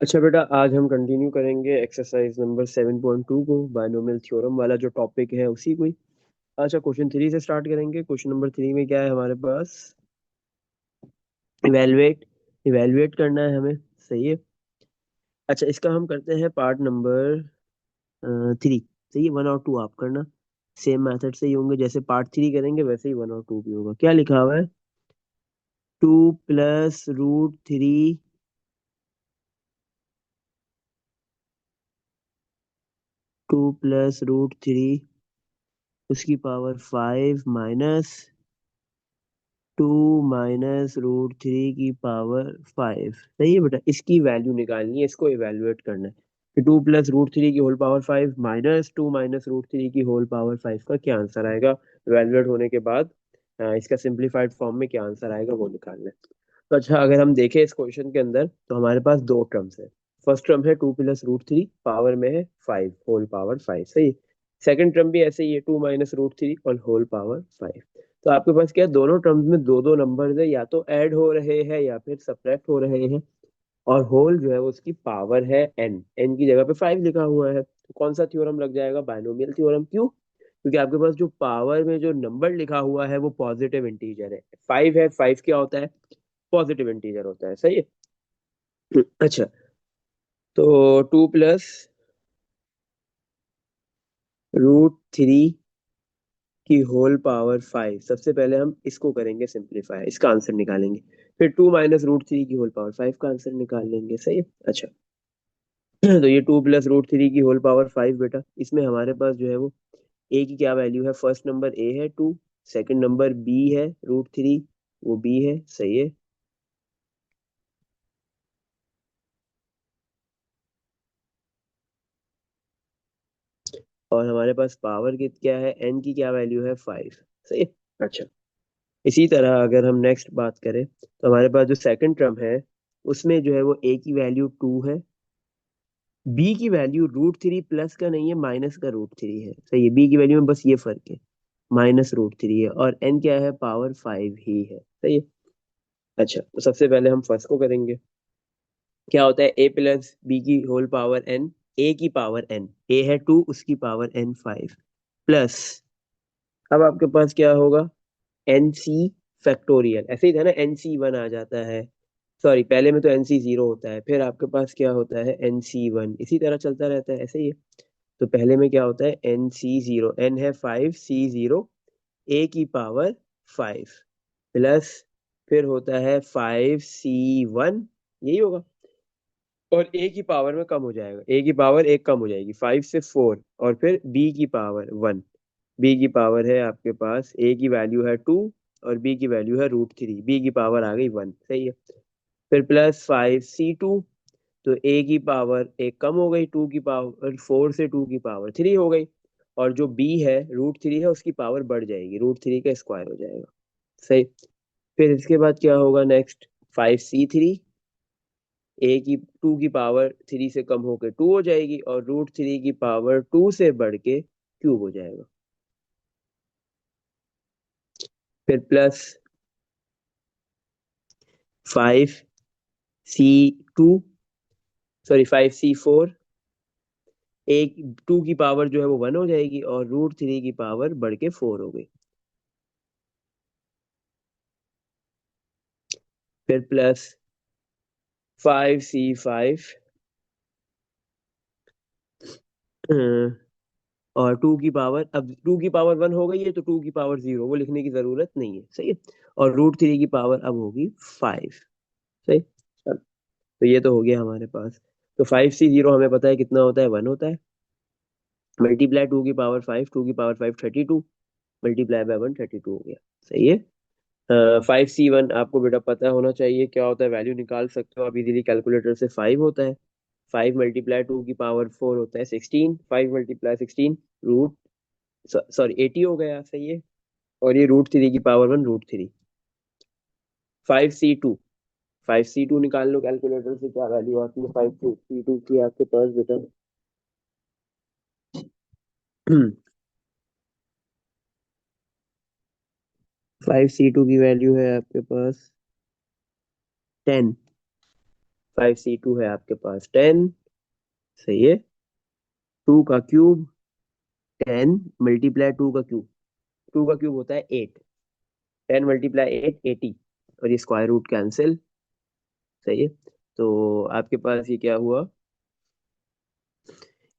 अच्छा बेटा, आज हम कंटिन्यू करेंगे एक्सरसाइज नंबर 7.2 को, बायनोमियल थ्योरम वाला जो टॉपिक है उसी को ही। अच्छा, क्वेश्चन 3 से स्टार्ट करेंगे। क्वेश्चन नंबर 3 में क्या है हमारे पास? इवेलुएट। इवेलुएट करना है हमें। सही है। अच्छा, इसका हम करते हैं पार्ट नंबर 3। सही है, 1 और 2 आप करना। सेम मेथड से ही होंगे, जैसे पार्ट 3 करेंगे वैसे ही 1 और 2 भी होगा। क्या लिखा हुआ है? 2 + √3। 2 + √3 उसकी पावर 5 माइनस 2 - √3 की पावर 5। सही है बेटा, इसकी वैल्यू निकालनी है, इसको इवेलुएट करना है कि 2 + √3 की होल पावर 5 माइनस 2 - √3 की होल पावर 5 का क्या आंसर आएगा। इवेलुएट होने के बाद इसका सिंप्लीफाइड फॉर्म में क्या आंसर आएगा वो निकालना है। तो अच्छा, अगर हम देखें इस क्वेश्चन के अंदर तो हमारे पास दो टर्म्स है। फर्स्ट टर्म है 2 + √3, पावर में है 5, होल पावर 5। सही। सेकंड टर्म भी ऐसे ही है, 2 - √3 और होल पावर 5। तो आपके पास क्या है, दोनों टर्म्स में दो दो नंबर है, या तो ऐड हो रहे हैं या फिर सब्ट्रैक्ट हो रहे हैं। और होल जो है वो उसकी पावर है एन, एन की जगह पे 5 लिखा हुआ है। तो कौन सा थ्योरम लग जाएगा? Binomial theorem. क्यों? क्योंकि आपके पास जो पावर में जो नंबर लिखा हुआ है वो पॉजिटिव इंटीजर है। 5 है, 5 क्या होता है? पॉजिटिव इंटीजर होता है। सही है। अच्छा, तो 2 + √3 की होल पावर 5, सबसे पहले हम इसको करेंगे सिंप्लीफाई, इसका आंसर निकालेंगे। फिर 2 - √3 की होल पावर 5 का आंसर निकाल लेंगे। सही है। अच्छा, तो ये 2 + √3 की होल पावर 5 बेटा, इसमें हमारे पास जो है वो ए की क्या वैल्यू है? फर्स्ट नंबर ए है 2, सेकंड नंबर बी है √3, वो बी है। सही है। और हमारे पास पावर की क्या है? एन की क्या वैल्यू है? 5। सही है। अच्छा, इसी तरह अगर हम नेक्स्ट बात करें तो हमारे पास जो सेकंड टर्म है उसमें जो है वो ए की वैल्यू 2 है, बी की वैल्यू √3 प्लस का नहीं है, माइनस का √3 है। सही है, बी की वैल्यू में बस ये फर्क है, -√3 है, और एन क्या है? पावर 5 ही है। सही है। अच्छा, तो सबसे पहले हम फर्स्ट को करेंगे। क्या होता है? A + B की होल पावर n, ए की पावर n, ए है 2, उसकी पावर n 5, प्लस, अब आपके पास क्या होगा? NC factorial. ऐसे ही था ना, NC1 आ जाता है। सॉरी, पहले में तो NC0 होता है, फिर आपके पास क्या होता है? NC1, इसी तरह चलता रहता है, ऐसे ही है। तो पहले में क्या होता है? NC0, n है 5, C0, a की पावर 5, प्लस, फिर होता है 5C1, यही होगा। और ए की पावर में कम हो जाएगा, ए की पावर एक कम हो जाएगी, 5 से 4, और फिर बी की पावर 1। बी की पावर है आपके पास, ए की वैल्यू है 2 और बी की वैल्यू है √3, बी की पावर आ गई 1। सही है। फिर प्लस 5C2, तो ए की पावर एक कम हो गई, 2 की पावर 4 से 2 की पावर 3 हो गई, और जो बी है √3 है उसकी पावर बढ़ जाएगी, √3 का स्क्वायर हो जाएगा। सही। फिर इसके बाद क्या होगा नेक्स्ट? 5C3, ए की 2 की पावर 3 से कम होकर 2 हो जाएगी, और √3 की पावर 2 से बढ़ के क्यूब हो जाएगा। फिर प्लस 5C2, सॉरी 5C4, एक 2 की पावर जो है वो 1 हो जाएगी, और √3 की पावर बढ़ के 4 हो गई। फिर प्लस 5C5, और 2 की पावर, अब 2 की पावर 1 हो गई है तो 2 की पावर 0, वो लिखने की जरूरत नहीं है। सही है। और √3 की पावर अब होगी 5। सही। तो ये तो हो गया हमारे पास। तो 5C0 हमें पता है कितना होता है? 1 होता है। मल्टीप्लाई 2 की पावर 5, 2 की पावर 5 32, मल्टीप्लाई बाय 1, 32 हो गया। सही है। 5C1 आपको बेटा पता होना चाहिए क्या होता है, वैल्यू निकाल सकते हो आप इजीली कैलकुलेटर से। 5 होता है। 5 × 2 की पावर 4 होता है 16, 5 × 16 रूट, सॉरी 80 हो गया। सही है। और ये √3 की पावर 1, √3। 5C2, 5C2 निकाल लो कैलकुलेटर से, क्या वैल्यू आती है 5C2 की आपके पास बेटा? 5C2 की वैल्यू है आपके पास 10। 5c2 है आपके पास 10, सही है। 2 का क्यूब 10 मल्टीप्लाई 2 का क्यूब, 2 का क्यूब होता है 8, 10 × 8 80, और ये स्क्वायर रूट कैंसिल, सही है। तो आपके पास ये क्या हुआ,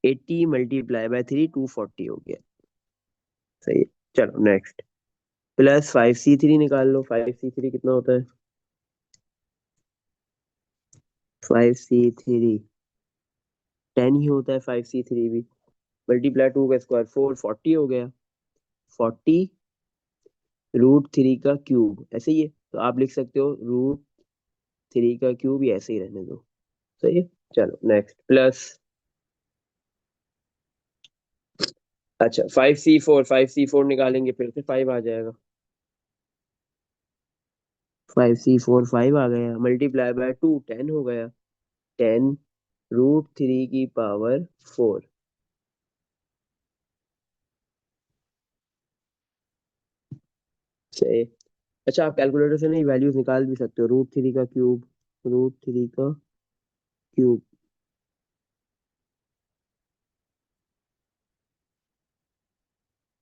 80 × 3 240 हो गया, सही है। चलो नेक्स्ट, प्लस 5c3 निकाल लो, 5c3 कितना होता है, 5c3 10 ही होता है, 5c3 भी, मल्टीप्लाई 2 का स्क्वायर 440 हो गया, 40 √3 का क्यूब, ऐसे ही है। तो आप लिख सकते हो √3 का क्यूब, ये ऐसे ही रहने दो, सही है। चलो नेक्स्ट, प्लस, अच्छा 5c4 निकालेंगे फिर से 5 आ जाएगा, 5c4 5 आ गया, मल्टीप्लाई बाय 2 10 हो गया, 10 √3 की पावर 4, सही। अच्छा आप कैलकुलेटर से नहीं वैल्यूज निकाल भी सकते हो, √3 का क्यूब, √3 का क्यूब,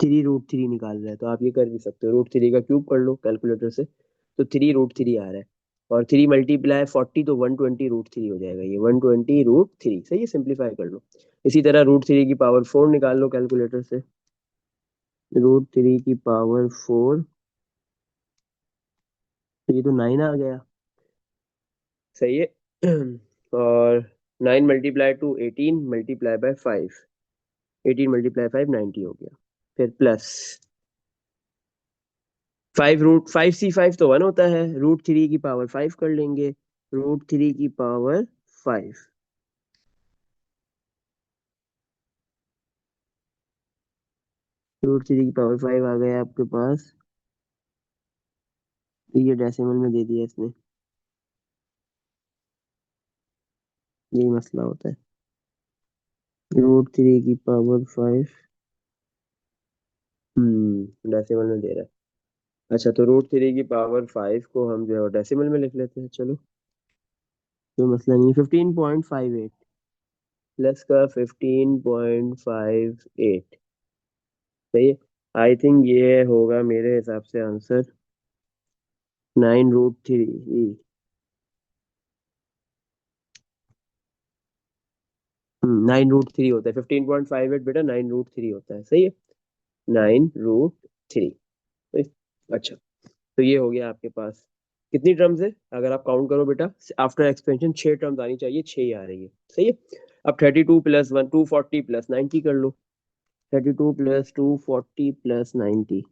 3 √3 निकाल रहा है, तो आप ये कर भी सकते हो, √3 का क्यूब कर लो कैलकुलेटर से, तो 3 √3 आ रहा है, और 3 × 40 तो 120 √3 हो जाएगा, ये 120 √3, सही है, सिंप्लीफाई कर लो। इसी तरह √3 की पावर 4 निकाल लो कैलकुलेटर से, √3 की पावर 4, तो ये तो 9 आ गया, सही है। और 9 × 2 18 × 5, 18 × 5 90 हो गया, फिर प्लस 5 √5c5 तो 1 होता है, √3 की पावर 5 कर लेंगे, √3 की पावर 5, √3 की पावर 5 आ गया आपके पास, ये डेसिमल में दे दिया इसने, यही मसला होता है, √3 की पावर 5, डेसिमल में दे रहा है। अच्छा तो √3 की पावर 5 को हम जो है डेसिमल में लिख लेते हैं, चलो कोई मसला नहीं, 15.58 प्लस का 15.58, सही है। आई थिंक ये होगा मेरे हिसाब से आंसर 9 √3, 9 √3 होता है, 15.58 बेटा 9 √3 होता है, सही है, 9 √3। अच्छा तो ये हो गया आपके पास, कितनी टर्म्स है अगर आप काउंट करो बेटा, आफ्टर एक्सपेंशन 6 टर्म्स आनी चाहिए, 6 ही आ रही है, सही है। अब 32 + 1 240 + 90 कर लो, 32 + 240 + 90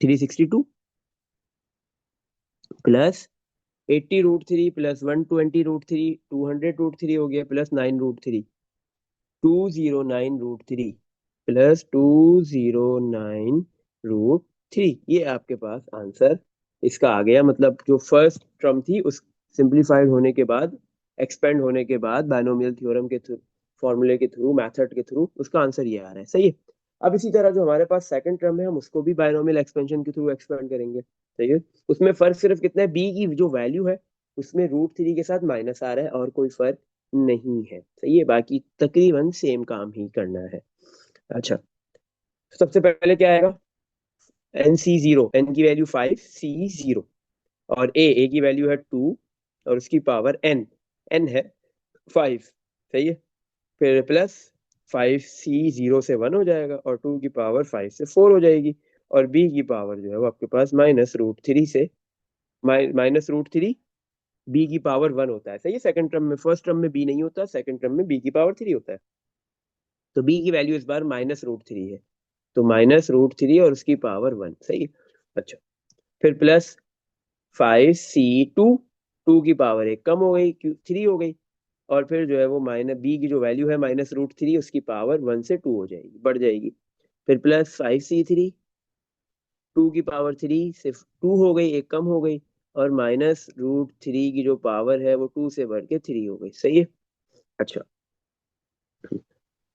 362, प्लस 80 √3 + 120 √3 200 √3 हो गया, प्लस 9 √3, 209 √3 प्लस 209 √3, ये आपके पास आंसर इसका आ गया। मतलब जो फर्स्ट टर्म थी उस सिंप्लीफाइड होने के बाद, एक्सपेंड होने के बाद, बायनोमियल थ्योरम के थ्रू, फॉर्मूले के थ्रू, मेथड के थ्रू, उसका आंसर ये आ रहा है, सही है। अब इसी तरह जो हमारे पास सेकंड टर्म है, हम उसको भी बायनोमियल एक्सपेंशन के थ्रू एक्सपेंड करेंगे, सही है। उसमें फर्क सिर्फ कितना है, बी की जो वैल्यू है उसमें √3 के साथ माइनस आ रहा है, और कोई फर्क नहीं है, सही है, बाकी तकरीबन सेम काम ही करना है। अच्छा सबसे पहले क्या आएगा, NC0, एन की वैल्यू 5, C0, और ए की वैल्यू है 2, और उसकी पावर एन है 5, सही है। फिर प्लस 5C0 से 1 हो जाएगा, और 2 की पावर 5 से 4 हो जाएगी, और बी की पावर जो है वो आपके पास -√3 से, -√3, बी की पावर 1 होता है, सही है। सेकंड टर्म में, फर्स्ट टर्म में बी नहीं होता, सेकंड टर्म में बी की पावर 3 होता है, तो बी की वैल्यू इस बार -√3 है, तो -√3 और उसकी पावर 1, सही है। अच्छा फिर प्लस 5C2, 2 की पावर 1 कम हो गई, 3 हो गई, और फिर जो है वो माइनस बी की जो वैल्यू है -√3, उसकी पावर 1 से 2 हो जाएगी, बढ़ जाएगी। फिर प्लस 5C3, 2 की पावर 3 सिर्फ 2 हो गई, 1 कम हो गई, और -√3 की जो पावर है वो 2 से बढ़ के 3 हो गई, सही है। अच्छा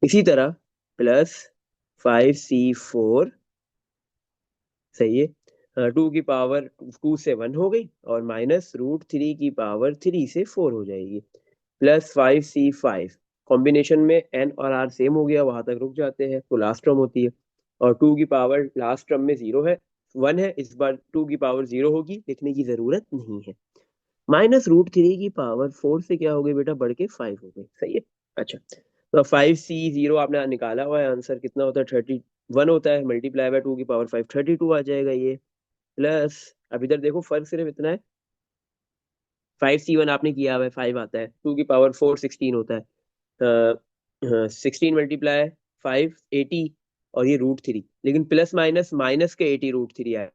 इसी तरह प्लस 5C4, सही है, टू की पावर 2 से 1 हो गई, और माइनस √3 की पावर 3 से 4 हो जाएगी, प्लस 5C5। कॉम्बिनेशन में n और r सेम हो गया, वहां तक रुक जाते हैं, तो लास्ट टर्म होती है। और 2 की पावर लास्ट टर्म में 0 है, 1 है, इस बार 2 की पावर 0 होगी, लिखने की जरूरत नहीं है। माइनस √3 की पावर 4 से क्या हो गई बेटा, बढ़ के 5 हो गई। सही है। अच्छा, तो 5C0 आपने निकाला हुआ है, आंसर कितना होता है, 31 होता है, मल्टीप्लाई बाय 2 की पावर 5, 32 आ जाएगा ये। प्लस, अब इधर देखो फर्क सिर्फ इतना है, 5C1 आपने किया हुआ है, 5 आता है, 2 की पावर 4 16 होता है, 16 × 5 80, और ये √3, लेकिन प्लस माइनस माइनस के 80 √3 आए।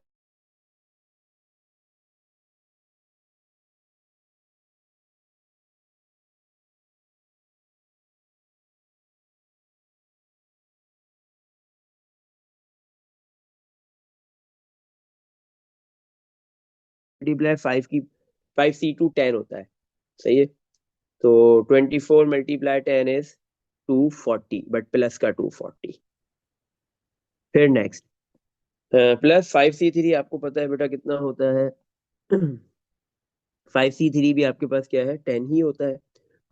मल्टीप्लाई 5 की 5C2 10 होता है। सही है। तो 24 × 10 इज 240, बट प्लस का 240। फिर नेक्स्ट, प्लस 5C3 आपको पता है बेटा कितना होता है, 5C3 भी आपके पास क्या है, 10 ही होता है।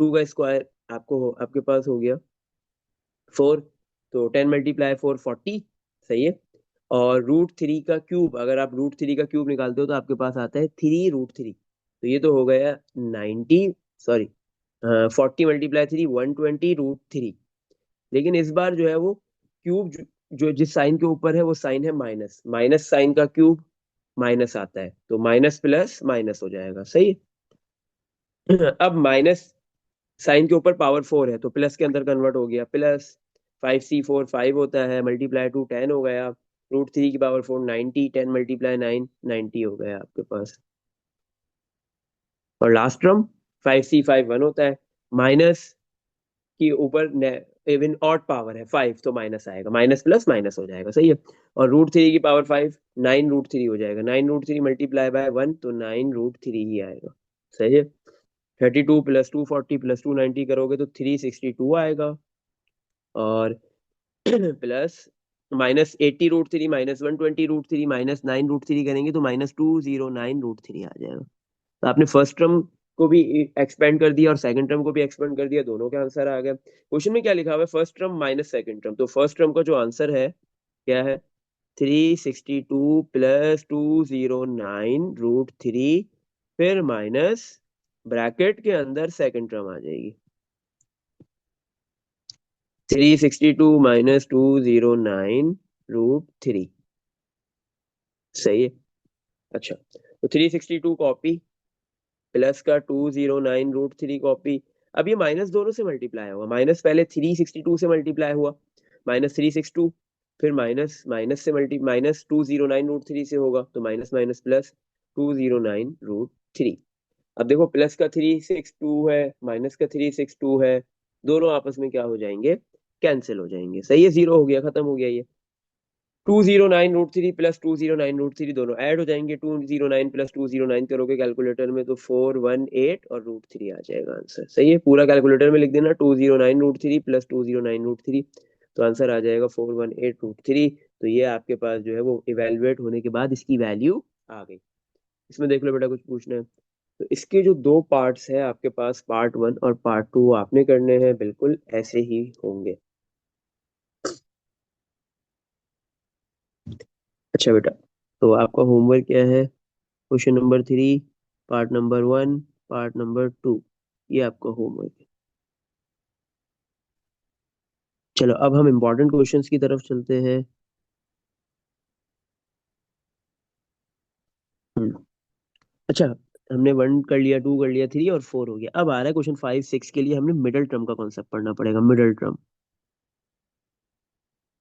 2 का स्क्वायर आपके पास हो गया 4, तो 10 × 4 40। सही है। और √3 का क्यूब, अगर आप √3 का क्यूब निकालते हो तो आपके पास आता है 3 √3, तो ये तो हो गया 90, सॉरी 40 × 3 120 √3। लेकिन इस बार जो है वो क्यूब जो जिस साइन के ऊपर है वो साइन है माइनस, माइनस साइन का क्यूब माइनस आता है, तो माइनस प्लस माइनस हो जाएगा। सही है। अब माइनस साइन के ऊपर पावर 4 है, तो प्लस के अंदर कन्वर्ट हो गया, प्लस 5C4 5 होता है, मल्टीप्लाई 2 10 हो गया, √3 की पावर 4 90, 10 × 9 90 हो गया आपके पास। और लास्ट टर्म 5C5 1 होता है, माइनस के ऊपर इवन ऑड पावर है 5, तो माइनस आएगा, माइनस प्लस माइनस हो जाएगा। सही है। और √3 की पावर 5 9 √3 हो जाएगा, 9 √3 मल्टीप्लाई बाय 1, तो 9 √3 ही आएगा। सही है। 32 प्लस 240 प्लस 290 करोगे तो 362 आएगा, और प्लस माइनस 80 √3 माइनस 120 √3 माइनस 9 √3 करेंगे तो -209 √3 आ जाएगा। तो आपने फर्स्ट टर्म को भी एक्सपेंड कर दिया और सेकंड टर्म को भी एक्सपेंड कर दिया, दोनों के आंसर आ गए। क्वेश्चन में क्या लिखा हुआ है, first term minus second term, तो फर्स्ट टर्म का जो आंसर है क्या है, 362 प्लस 209 √3, फिर माइनस ब्रैकेट के अंदर सेकंड टर्म आ जाएगी, 362 माइनस 209 √3। सही है। अच्छा, तो 362 कॉपी, प्लस का 209 √3 कॉपी। अब ये माइनस दोनों से मल्टीप्लाई होगा, माइनस पहले 362 से मल्टीप्लाई हुआ, -362, फिर माइनस माइनस से माइनस 209 √3 से होगा, तो माइनस माइनस प्लस 209 √3। अब देखो प्लस का 362 है, माइनस का 362 है, दोनों आपस में क्या हो जाएंगे, कैंसिल हो जाएंगे। सही है, जीरो हो गया, खत्म हो गया ये। 209 √3 प्लस 209 √3 दोनों ऐड हो जाएंगे, 209 प्लस 209 करोगे कैलकुलेटर में तो 418 और √3 आ जाएगा आंसर। सही है, पूरा कैलकुलेटर में लिख देना, 209 √3 प्लस 209 √3, तो आंसर आ जाएगा 418 √3। तो ये आपके पास जो है वो इवेलुएट होने के बाद इसकी वैल्यू आ गई। इसमें देख लो बेटा, कुछ पूछना है तो इसके जो दो पार्ट्स है आपके पास, पार्ट 1 और पार्ट 2 आपने करने हैं, बिल्कुल ऐसे ही होंगे। अच्छा बेटा, तो आपका होमवर्क क्या है, question number 3, part number 1, part number 2, ये आपका होमवर्क है। चलो अब हम इम्पोर्टेंट क्वेश्चंस की तरफ चलते हैं। हम्म, अच्छा, हमने 1 कर लिया, 2 कर लिया, 3 और 4 हो गया। अब आ रहा है क्वेश्चन 5 6 के लिए, हमने मिडिल टर्म का कॉन्सेप्ट पढ़ना पड़ेगा, मिडिल टर्म।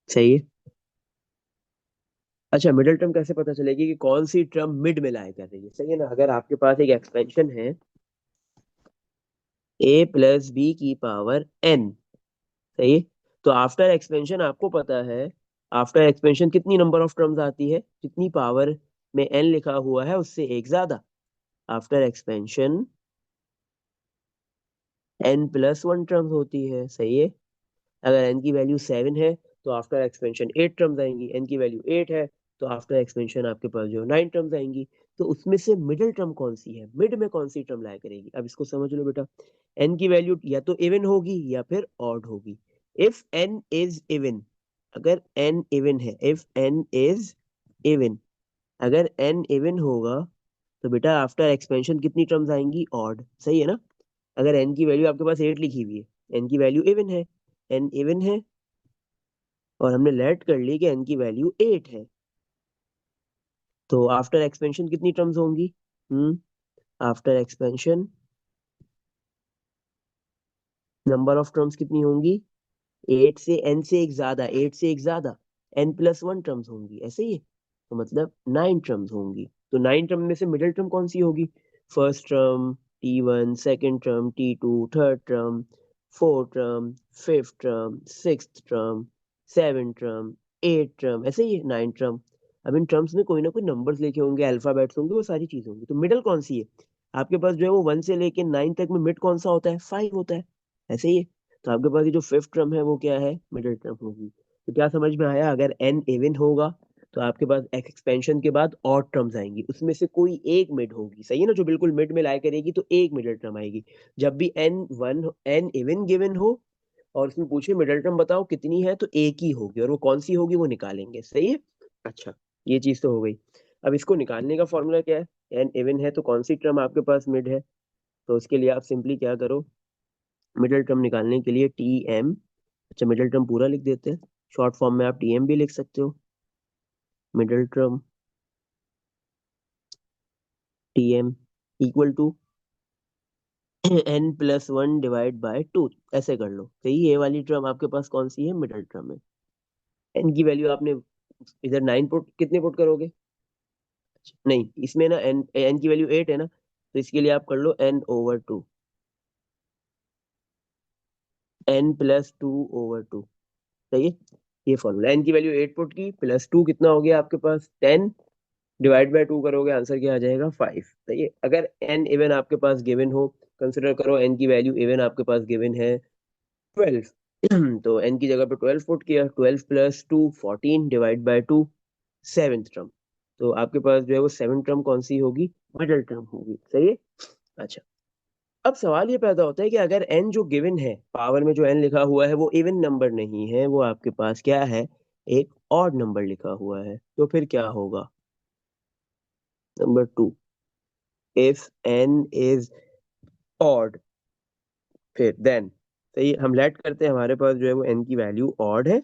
सही है। अच्छा, मिडिल टर्म कैसे पता चलेगी कि कौन सी टर्म मिड में लाई कर रही है। सही है ना, अगर आपके पास एक एक्सपेंशन है a प्लस बी की पावर n, सही है, तो आफ्टर एक्सपेंशन आपको पता है, आफ्टर एक्सपेंशन कितनी नंबर ऑफ टर्म्स आती है, जितनी पावर में n लिखा हुआ है उससे एक ज्यादा। आफ्टर एक्सपेंशन n+1 टर्म्स होती है। सही है। अगर n की वैल्यू 7 है तो आफ्टर एक्सपेंशन 8 टर्म्स आएंगी, n की वैल्यू 8 है तो आफ्टर एक्सपेंशन आपके पास जो 9 टर्म्स आएंगी। तो उसमें से मिडिल टर्म कौन सी है, मिड में कौन सी टर्म लाया करेगी, अब इसको समझ लो बेटा। एन की वैल्यू या तो इवन होगी या फिर ऑड होगी। इफ एन इज इवन, अगर एन इवन है, इफ एन इज इवन, अगर एन इवन होगा तो बेटा आफ्टर एक्सपेंशन कितनी टर्म्स आएंगी, ऑड, सही है ना। अगर एन की वैल्यू आपके पास 8 लिखी हुई है, एन की वैल्यू इवन है, एन इवन है, और हमने लेट कर ली कि एन की वैल्यू 8 है, तो आफ्टर एक्सपेंशन कितनी टर्म्स होंगी, after expansion number of terms कितनी होंगी, 8 से एन से एक ज्यादा, 8 से एक ज्यादा n+1 टर्म्स होंगी, ऐसे ही है। तो मतलब 9 टर्म्स होंगी। तो 9 टर्म में से मिडिल टर्म कौन सी होगी, first term T1, second term T2, third term, fourth term, fifth term, sixth term, seven term, eight term, ऐसे ही है 9 टर्म। अब इन टर्म्स में कोई ना कोई नंबर्स लिखे होंगे, अल्फाबेट्स होंगे, वो सारी चीजें होंगी। तो मिडिल कौन सी है आपके पास, जो है वो 1 से लेके 9 तक में मिड कौन सा होता है, 5 होता है, ऐसे ही है। तो आपके पास ये जो फिफ्थ टर्म है वो क्या है, मिडिल टर्म होगी। तो क्या समझ में आया, अगर एन इवन होगा तो आपके पास एक्सपेंशन के बाद ऑड टर्म्स आएंगी, उसमें से कोई एक मिड होगी, सही है ना, जो बिल्कुल मिड में लाया करेगी, तो एक मिडिल टर्म आएगी। जब भी एन इवन गिवन हो और उसमें पूछे मिडिल टर्म बताओ कितनी है, तो एक ही होगी, और वो कौन सी होगी वो निकालेंगे, सही है। अच्छा, ये चीज तो हो गई। अब इसको निकालने का फॉर्मूला क्या है, एन इवन है तो कौन सी टर्म आपके पास मिड है, तो उसके लिए आप सिंपली क्या करो, मिडिल टर्म निकालने के लिए टी एम, अच्छा मिडिल टर्म पूरा लिख देते हैं, शॉर्ट फॉर्म में आप टी एम भी लिख सकते हो, middle term T M equal to n+1/2, ऐसे कर लो, सही। ये वाली टर्म आपके पास कौन सी है, मिडिल टर्म है। एन की वैल्यू आपने इधर 9 पुट, कितने पुट करोगे, नहीं इसमें ना एन एन की वैल्यू 8 है ना, तो इसके लिए आप कर लो n/2, n+2/2, सही है। ये फॉर्मूला, एन की वैल्यू 8 पुट की, +2 कितना हो गया आपके पास 10, डिवाइड बाय 2 करोगे, आंसर क्या आ जाएगा 5, सही है। अगर एन इवन आपके पास गिवन हो, कंसिडर करो एन की वैल्यू इवन आपके पास गिवन है 12, तो एन की जगह पे 12 पुट किया, 12+2 14, डिवाइड बाय 2 सेवेंथ टर्म, तो आपके पास जो है वो सेवन टर्म कौन सी होगी, मिडिल टर्म होगी, सही है। अच्छा, अब सवाल ये पैदा होता है कि अगर n जो गिवन है, पावर में जो n लिखा हुआ है वो इवन नंबर नहीं है, वो आपके पास क्या है, एक ऑड नंबर लिखा हुआ है, तो फिर क्या होगा, number 2, if n is odd, फिर देन, सही है। हम लेट करते हैं, हमारे पास जो है वो n की वैल्यू ऑड है,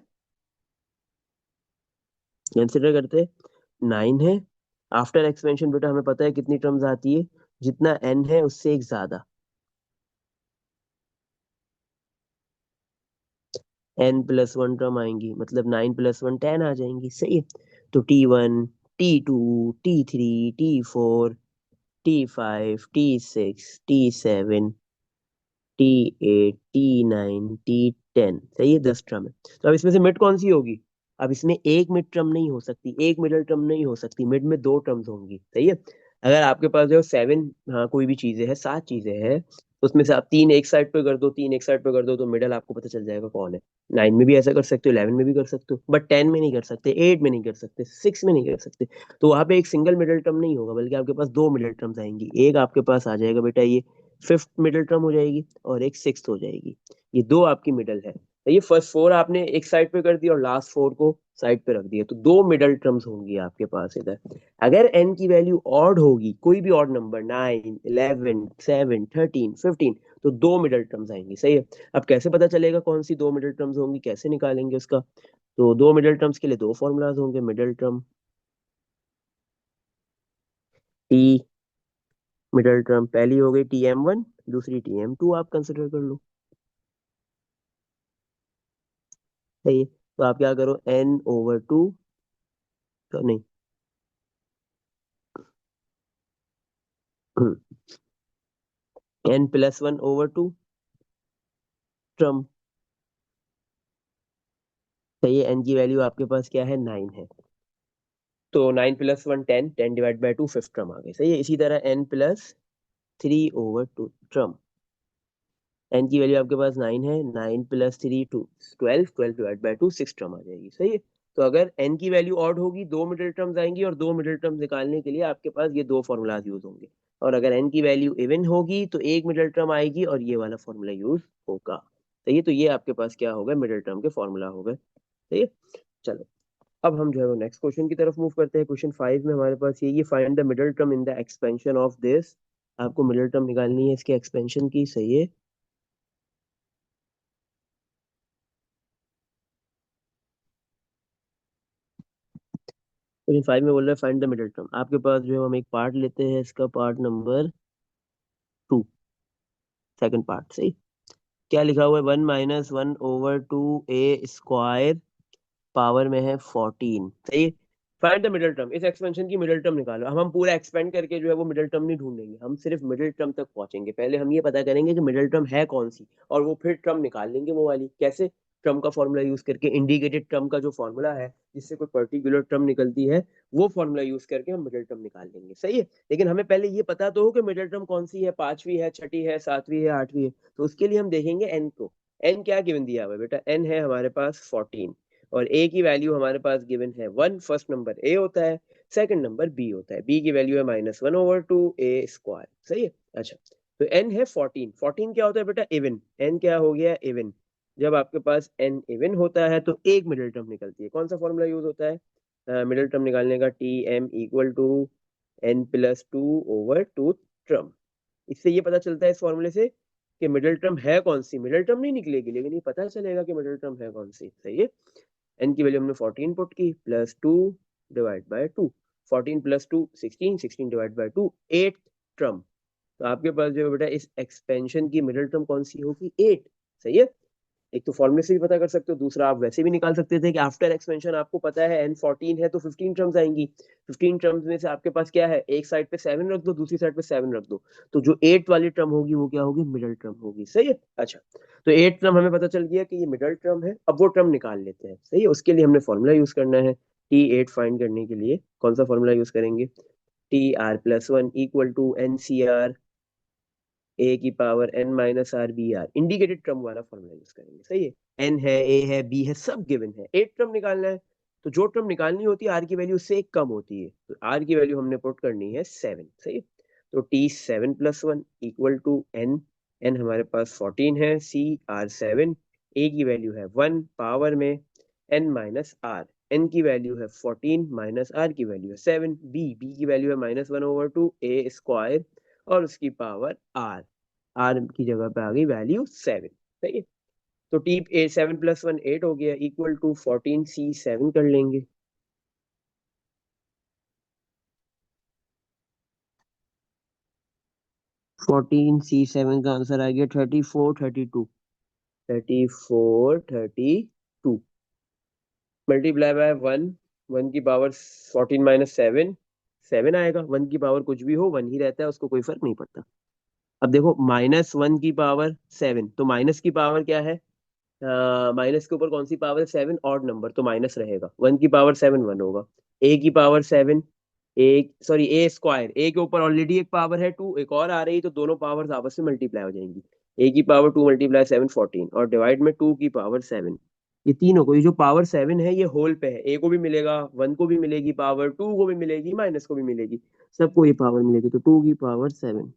कंसिडर करते हैं 9 है। आफ्टर एक्सपेंशन बेटा हमें पता है कितनी टर्म्स आती है, जितना n है उससे एक ज्यादा, n+1 टर्म आएंगी, मतलब 9+1 10 आ जाएंगी, सही है। तो T1, T2, T3, T4, T5, T6, T7, T8, T9, T10, सही है, 10 टर्म है। तो अब इसमें से मिड कौन सी होगी, अब इसमें एक मिड टर्म नहीं हो सकती, एक मिडिल टर्म नहीं हो सकती, मिड में दो टर्म्स होंगी, सही है। अगर आपके पास जो 7, हाँ कोई भी चीजें है, 7 चीजें हैं, उसमें से आप 3 एक साइड पे कर दो, 3 एक साइड पे कर दो, तो मिडल आपको पता चल जाएगा कौन है। 9 में भी ऐसा कर सकते हो, 11 में भी कर सकते हो, बट 10 में नहीं कर सकते, 8 में नहीं कर सकते, 6 में नहीं कर सकते। तो वहां पे एक सिंगल मिडिल टर्म नहीं होगा, बल्कि आपके पास दो मिडिल टर्म्स आएंगी, एक आपके पास आ जाएगा बेटा ये फिफ्थ मिडिल टर्म हो जाएगी, और एक सिक्स्थ हो जाएगी, ये दो आपकी मिडल है। तो ये फर्स्ट 4 आपने एक साइड पे कर दिया और लास्ट 4 को साइड पे रख दिया, तो दो मिडल टर्म्स होंगी आपके पास इधर। अगर n की वैल्यू ऑड होगी, कोई भी ऑड नंबर 9, 11, 7, 13, 15, तो दो मिडल टर्म्स आएंगी, सही है। अब कैसे पता चलेगा कौन सी दो मिडल टर्म्स होंगी, कैसे निकालेंगे उसका, तो दो मिडल टर्म्स के लिए दो फॉर्मूलाज होंगे, middle term T, middle term पहली हो गई Tm1, दूसरी Tm2, आप कंसिडर कर लो, सही है। तो आप क्या करो, n/2, तो नहीं, n+1/2 टर्म, सही है। n की वैल्यू आपके पास क्या है, 9 है, तो 9+1 10, 10/2 फिफ्थ टर्म आ गई, सही है। इसी तरह n+3/2 टर्म, n की वैल्यू आपके पास 9 है, 9+3 2 12, 12/2 सिक्स टर्म आ जाएगी, सही है। तो अगर n की वैल्यू ऑड होगी, दो मिडिल टर्म्स आएंगी, और दो मिडिल टर्म्स निकालने के लिए आपके पास ये दो फॉर्मूलाज यूज होंगे। और अगर n की वैल्यू इवन होगी तो एक मिडिल टर्म आएगी और ये वाला फॉर्मूला यूज होगा। सही है, तो ये आपके पास क्या होगा, मिडिल टर्म के फॉर्मूला होगा। सही है, चलो अब हम जो है वो नेक्स्ट क्वेश्चन की तरफ मूव करते हैं। क्वेश्चन 5 में हमारे पास ये find the middle term in the expansion of this. आपको मिडिल टर्म निकालनी है इसके एक्सपेंशन की। सही है, क्वेश्चन 5 में बोल रहा है फाइंड द मिडिल टर्म। आपके पास जो है हम एक पार्ट लेते हैं, इसका पार्ट नंबर 2, सेकंड पार्ट। सही, क्या लिखा हुआ है, 1 - 1/2 a² पावर में है 14। सही, फाइंड द मिडिल टर्म। इस एक्सपेंशन की मिडिल टर्म निकालो। हम पूरा एक्सपेंड करके जो है वो मिडिल टर्म नहीं ढूंढेंगे, हम सिर्फ मिडिल टर्म तक पहुंचेंगे। पहले हम ये पता करेंगे कि मिडिल टर्म है कौन सी, और वो फिर टर्म निकाल लेंगे वो वाली। कैसे, टर्म का फॉर्मूला यूज करके, इंडिकेटेड टर्म का जो फॉर्मूला है जिससे कोई पर्टिकुलर टर्म निकलती है, वो फॉर्मूला यूज करके हम मिडिल टर्म निकाल लेंगे। सही है, लेकिन हमें पहले ये पता तो हो कि मिडिल टर्म कौन सी है, पांचवी है, छठी है, सातवीं है, आठवीं है। तो उसके लिए हम देखेंगे एन को। एन क्या गिवन दिया हुआ है बेटा, एन है हमारे पास 14, और ए की वैल्यू हमारे पास गिवन है 1। फर्स्ट नंबर ए होता है, सेकंड नंबर बी होता है। बी की वैल्यू है -1/2 a²। सही है, अच्छा, तो एन है 14। 14 क्या होता है बेटा, इवन। एन क्या हो गया, इवन। जब आपके पास एन इवन होता है तो एक मिडिल टर्म निकलती है। कौन सा फॉर्मूला यूज होता है मिडिल टर्म निकालने का, Tm = n+2/2 टर्म। इससे ये पता चलता है इस फॉर्मूले से कि मिडिल टर्म है कौन सी। मिडिल टर्म नहीं निकलेगी, लेकिन ये पता चलेगा कि मिडिल टर्म है कौन सी। सही है, एन की वैल्यू हमने 14 पुट की, +2/2। 14 + 2 16, 16/2 8 टर्म। तो आपके पास जो है बेटा इस एक्सपेंशन की मिडिल टर्म कौन सी होगी, 8। सही है, एक तो फॉर्मूले से भी पता कर सकते हो, दूसरा आप वैसे भी निकाल सकते थे कि आफ्टर एक्सपेंशन आपको पता है एन 14 है तो 15 टर्म्स आएंगी। 15 टर्म्स में से आपके पास क्या है, एक साइड पे 7 रख दो, दूसरी साइड पे 7 रख दो, तो जो 8 वाली टर्म होगी वो क्या होगी, मिडिल टर्म होगी। सही है, अच्छा, तो 8 टर्म हमें पता चल गया कि ये मिडिल टर्म है। अब वो टर्म निकाल लेते हैं। सही है, उसके लिए हमने फॉर्मूला यूज करना है। T8 फाइंड करने के लिए कौन सा फॉर्मूला यूज करेंगे, Tr+1 = NCr a⁻n−r/br, indicated term वाला फॉर्मूला यूज करेंगे। सही है, एन है, ए है, बी है, सब गिवन है। एट टर्म निकालना है, तो जो टर्म निकालनी होती है आर की वैल्यू से कम होती है, तो आर की वैल्यू हमने पुट करनी है 7। सही है, तो T7+1 = n। एन हमारे पास 14 है, सी आर 7, ए की वैल्यू है 1 पावर में n-r। एन की वैल्यू है 14 माइनस आर की वैल्यू है 7। बी की वैल्यू है -1/2 a² और उसकी पावर आर। आर की जगह पे आ गई वैल्यू 7। सही है, तो T7+1 8 हो गया, = 14C7 कर लेंगे। फोर्टीन सी सेवन का आंसर आ गया 3432। 3432 मल्टीप्लाई बाय 1। 1 की पावर 14 - 7, 7 आएगा। 1 की पावर कुछ भी हो 1 ही रहता है, उसको कोई फर्क नहीं पड़ता। अब देखो, -1 की पावर 7, तो माइनस की पावर क्या है, माइनस के ऊपर कौन सी पावर है, 7, ऑड नंबर तो माइनस रहेगा। 1 की पावर 7 1 होगा। ए की पावर 7, ए² ए के ऊपर ऑलरेडी एक पावर है 2, एक और आ रही, तो दोनों पावर्स आपस में मल्टीप्लाई हो जाएंगी। ए की पावर 2 × 7 14, और डिवाइड में 2 की पावर 7। ये तीनों को, ये जो पावर 7 है ये होल पे है, ए को भी मिलेगा, 1 को भी मिलेगी पावर, 2 को भी मिलेगी, माइनस को भी मिलेगी, सबको ये पावर मिलेगी। तो 2 की पावर 7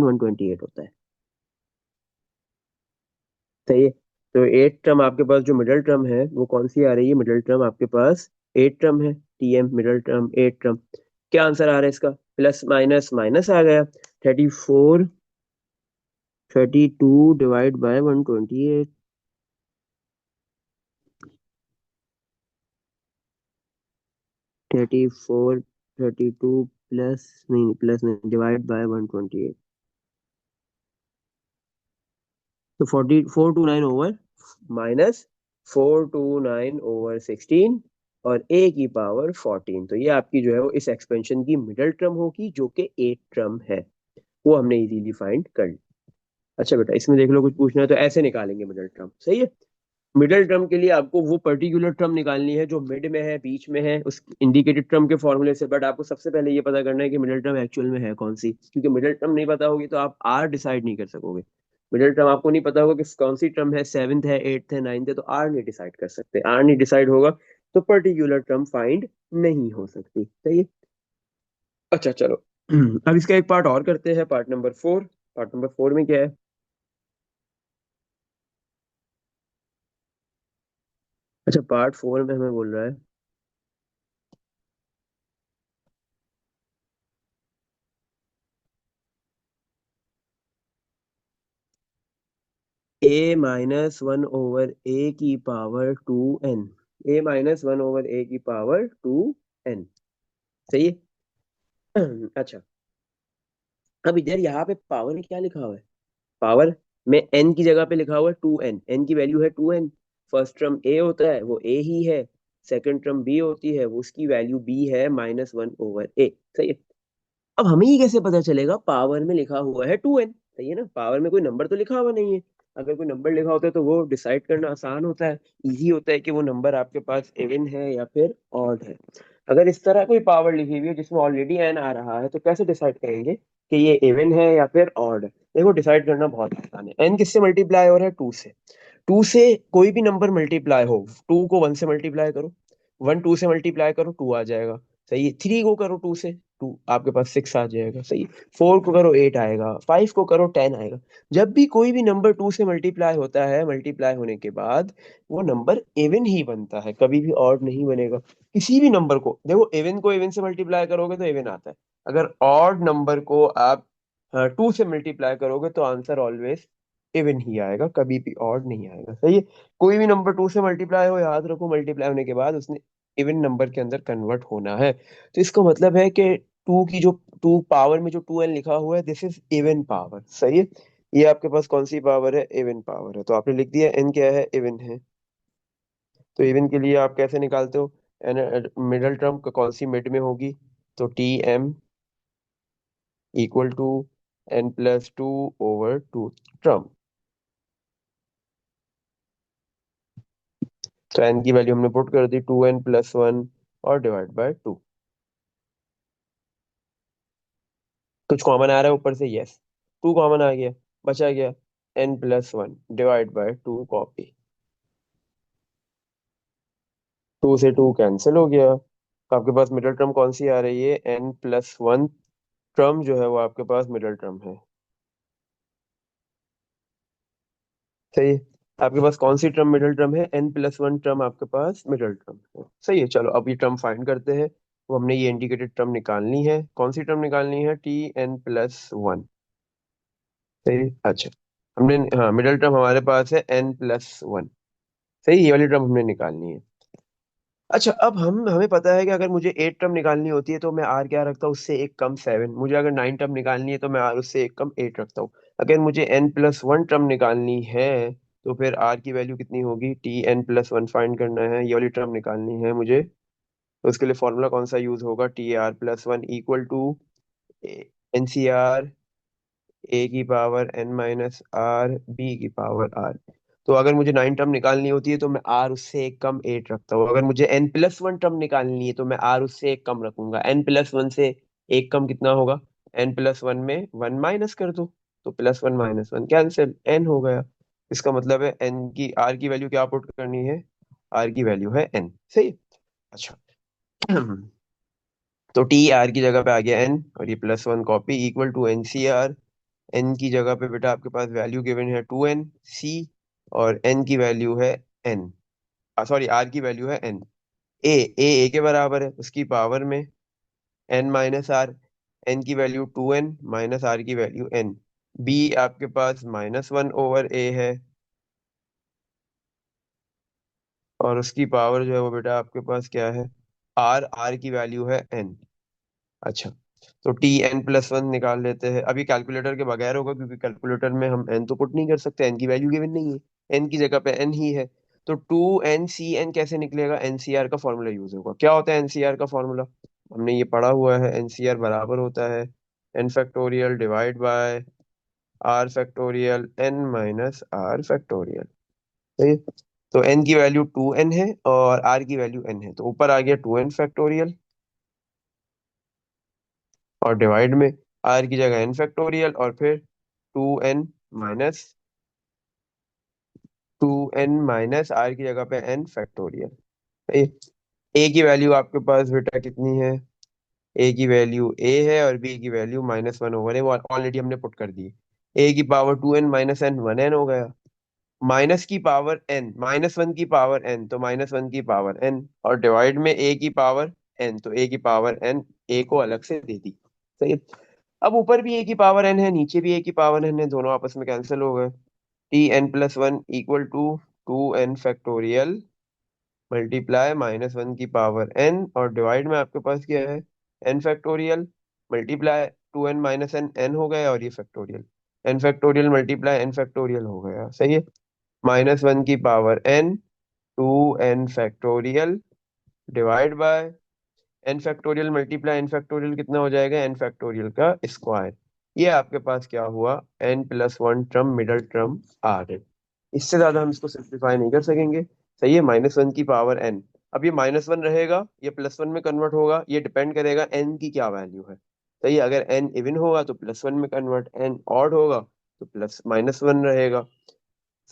128 होता है। सही है, तो एट टर्म आपके पास जो मिडिल टर्म है वो कौन सी आ रही है, मिडिल टर्म आपके पास एट टर्म है। TM middle term eight term. क्या आंसर आ रहा है इसका, प्लस माइनस माइनस आ गया, 34 32 डिवाइड बाय 128। 34 32 प्लस नहीं, प्लस नहीं, डिवाइड बाय 128, तो 429 माइनस 429/16 और ए की पावर 14। तो ये आपकी जो है वो इस एक्सपेंशन की मिडिल टर्म होगी, जो कि एट टर्म है। वो हमने इजीली फाइंड कर ली। अच्छा बेटा, इसमें देख लो, कुछ पूछना है तो ऐसे निकालेंगे मिडिल टर्म। सही है, मिडिल टर्म के लिए आपको वो पर्टिकुलर टर्म निकालनी है जो मिड में है, बीच में है, उस इंडिकेटेड टर्म के फॉर्मूले से। बट आपको सबसे पहले ये पता करना है कि मिडिल टर्म एक्चुअल में है कौन सी, क्योंकि मिडिल टर्म नहीं पता होगी तो आप आर डिसाइड नहीं कर सकोगे। मिडिल टर्म आपको नहीं पता होगा कि कौन सी टर्म है, सेवेंथ है, एट्थ है, नाइन्थ है, तो आर नहीं डिसाइड कर सकते, आर नहीं डिसाइड होगा तो पर्टिकुलर टर्म फाइंड नहीं हो सकती। सही है। अच्छा चलो, अब इसका एक पार्ट और करते हैं, पार्ट नंबर 4। पार्ट नंबर 4 में क्या है? अच्छा, पार्ट 4 में हमें बोल रहा है a minus one over a की power two n. A minus one over a की पावर टू एन। सही है। अच्छा, अब इधर यहाँ पे पावर में क्या लिखा हुआ है? पावर में n की जगह पे लिखा हुआ है टू एन, एन की वैल्यू है two n. First term a होता है वो a ही है, सेकंड टर्म b होती है वो उसकी वैल्यू b है माइनस वन ओवर ए। सही है। अब हमें ये कैसे पता चलेगा पावर में लिखा हुआ है टू एन? सही है ना, पावर में कोई नंबर तो लिखा हुआ नहीं है। अगर कोई नंबर लिखा होता है तो वो डिसाइड करना आसान होता है, इजी होता है कि वो नंबर आपके पास इवन है या फिर ऑड है। अगर इस तरह कोई पावर लिखी हुई है जिसमें ऑलरेडी एन आ रहा है तो कैसे डिसाइड करेंगे कि ये इवन है या फिर ऑड है? देखो, डिसाइड करना बहुत आसान है। एन किससे मल्टीप्लाई हो रहा है? टू से। टू से कोई भी नंबर मल्टीप्लाई हो, टू को वन से मल्टीप्लाई करो, वन टू से मल्टीप्लाई करो, टू आ जाएगा। सही है। थ्री को करो टू से, टू आपके पास सिक्स आ जाएगा। सही है। फोर को करो एट आएगा, फाइव को करो टेन आएगा। जब भी कोई भी नंबर टू से मल्टीप्लाई होता है, मल्टीप्लाई होने के बाद वो नंबर इवन ही बनता है, कभी भी ऑड नहीं बनेगा। किसी भी नंबर को देखो, इवन को इवन से मल्टीप्लाई करोगे तो इवन आता है। अगर ऑड नंबर को आप टू से मल्टीप्लाई करोगे तो आंसर ऑलवेज इवन ही आएगा, कभी भी ऑड नहीं आएगा। सही है। कोई भी नंबर टू से मल्टीप्लाई हो, याद रखो मल्टीप्लाई होने के बाद उसने इवन नंबर के अंदर कन्वर्ट होना है। तो इसका मतलब है कि टू की जो टू पावर में जो टू एन लिखा हुआ है, दिस इज इवन पावर। सही है। ये आपके पास कौन सी पावर है? इवन पावर है। तो आपने लिख दिया एन क्या है? इवन है। तो इवन के लिए आप कैसे निकालते हो? एन मिडल टर्म कौन सी मिड में होगी? तो T M equal to n plus two over two term. तो एन की वैल्यू हमने पुट कर दी टू एन प्लस वन और डिवाइड बाय टू। कुछ कॉमन आ रहा है ऊपर से? यस, टू कॉमन आ गया, बचा गया n plus one divide by two copy. Two से टू कैंसिल हो गया, तो आपके पास मिडिल टर्म कौन सी आ रही है? एन प्लस वन टर्म जो है वो आपके पास मिडिल टर्म है। सही है। आपके पास कौन सी टर्म मिडिल टर्म है? एन प्लस वन टर्म आपके पास मिडिल टर्म है। सही है। चलो अब ये टर्म फाइंड करते हैं। वो हमने ये इंडिकेटेड टर्म निकालनी है। कौन सी टर्म निकालनी है? T n plus one. सही है। अच्छा, हमने, हाँ, मिडिल टर्म हमारे पास है एन प्लस वन। सही, ये वाली टर्म हमने निकालनी है। अच्छा, अब हम हमें पता है कि अगर मुझे एट टर्म निकालनी होती है तो मैं आर क्या रखता हूँ? उससे एक कम सेवन। मुझे अगर नाइन टर्म निकालनी है तो मैं आर उससे एक कम एट रखता हूँ। अगर मुझे एन प्लस वन टर्म निकालनी है तो फिर आर की वैल्यू कितनी होगी? T n plus one find करना है, ये वाली टर्म निकालनी है मुझे। तो उसके लिए फॉर्मूला कौन सा यूज होगा? T r plus one equal to n C r a की power n minus r b की पावर आर। तो अगर मुझे नाइन टर्म निकालनी होती है तो मैं आर उससे एक कम एट रखता हूँ। अगर मुझे एन प्लस वन टर्म निकालनी है तो मैं आर उससे एक कम रखूंगा। एन प्लस वन से एक कम कितना होगा? एन प्लस वन में वन माइनस कर दो, तो plus one minus one cancel, n हो गया। इसका मतलब है एन की, आर की वैल्यू क्या पुट करनी है? आर की वैल्यू है एन। सही है। अच्छा, तो टी आर की जगह पे आ गया एन, और ये plus one copy equal to n C r. N की जगह पे बेटा आपके पास वैल्यू गिवन है टू एन सी, और एन की वैल्यू है एन, सॉरी आर की वैल्यू है एन। ए के बराबर है, उसकी पावर में एन माइनस आर। एन की value two n minus r की वैल्यू एन। बी आपके पास माइनस वन ओवर ए है, और उसकी पावर जो है वो बेटा आपके पास क्या है? आर, आर की वैल्यू है एन। अच्छा, तो टी एन प्लस वन निकाल लेते हैं। अभी कैलकुलेटर के बगैर होगा क्योंकि कैलकुलेटर में हम एन तो पुट नहीं कर सकते, एन की वैल्यू गिवन नहीं है, एन की जगह पे एन ही है। तो टू एन सी एन कैसे निकलेगा? एनसीआर का फॉर्मूला यूज होगा। क्या होता है एनसीआर का फॉर्मूला? हमने ये पढ़ा हुआ है। एनसीआर बराबर होता है n factorial divide by r factorial n minus r factorial. सही है। तो एन की वैल्यू टू एन है और आर की वैल्यू एन है, तो ऊपर आ गया टू एन फैक्टोरियल, और डिवाइड में आर की जगह एन फैक्टोरियल, और फिर to n minus 2n - r की जगह पे n फैक्टोरियल। ए की वैल्यू आपके पास बेटा कितनी है? ए की वैल्यू ए है और बी की वैल्यू -1/n है, वो ऑलरेडी हमने पुट कर दी। ए की पावर 2n - n 1n हो गया। माइनस की पावर n, -1 की पावर n तो -1 की पावर n, और डिवाइड में a की पावर n तो a की पावर n, a को अलग से दे दी। सही है। अब ऊपर भी a की पावर n है, नीचे भी a की पावर n है, दोनों आपस में कैंसिल हो गए। Tn+1 equal to 2n factorial multiply -1 की पावर n, और डिवाइड में आपके पास क्या है? n factorial multiply 2n - n हो गया, और ये factorial n factorial multiply n factorial हो गया। सही है। -1 की power n, 2n factorial divide bye n factorial multiply n factorial कितना हो जाएगा? n फैक्टोरियल का स्क्वायर। ये आपके पास क्या हुआ? n+1 टर्म, मिडल टर्म आ गई। इससे ज्यादा हम इसको सिंप्लीफाई नहीं कर सकेंगे। सही है। -1 की पावर n, अब ये -1 रहेगा, ये +1 में कन्वर्ट होगा, ये डिपेंड करेगा n की क्या वैल्यू है। सही है। अगर n इवन होगा तो +1 में कन्वर्ट, n ऑड होगा तो प्लस -1 रहेगा।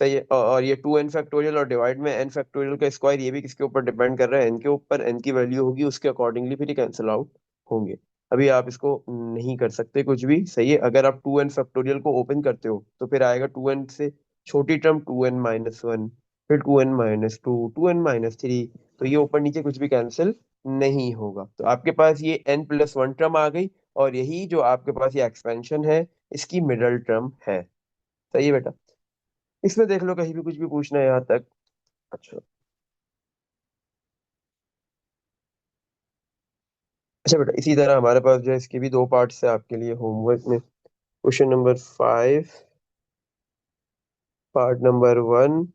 सही है। और ये 2n फैक्टोरियल और डिवाइड में n फैक्टोरियल का स्क्वायर, ये भी किसके ऊपर डिपेंड कर रहा है? n के ऊपर। n की वैल्यू होगी उसके अकॉर्डिंगली फिर ये कैंसिल आउट होंगे। अभी आप इसको नहीं कर सकते कुछ भी। सही है। अगर आप 2n फैक्टोरियल को ओपन करते हो तो फिर आएगा 2n से छोटी टर्म 2n - 1, फिर 2n - 2, 2n - 3, तो ये ऊपर नीचे कुछ भी कैंसिल नहीं होगा। तो आपके पास ये n+1 टर्म आ गई, और यही जो आपके पास ये एक्सपेंशन है इसकी मिडल टर्म है। सही है बेटा। इसमें देख लो कहीं भी कुछ भी पूछना है यहाँ तक। अच्छा। अच्छा बेटा, इसी तरह हमारे पास जो है इसके भी दो पार्ट्स है आपके लिए होमवर्क में। क्वेश्चन नंबर 5, पार्ट नंबर 1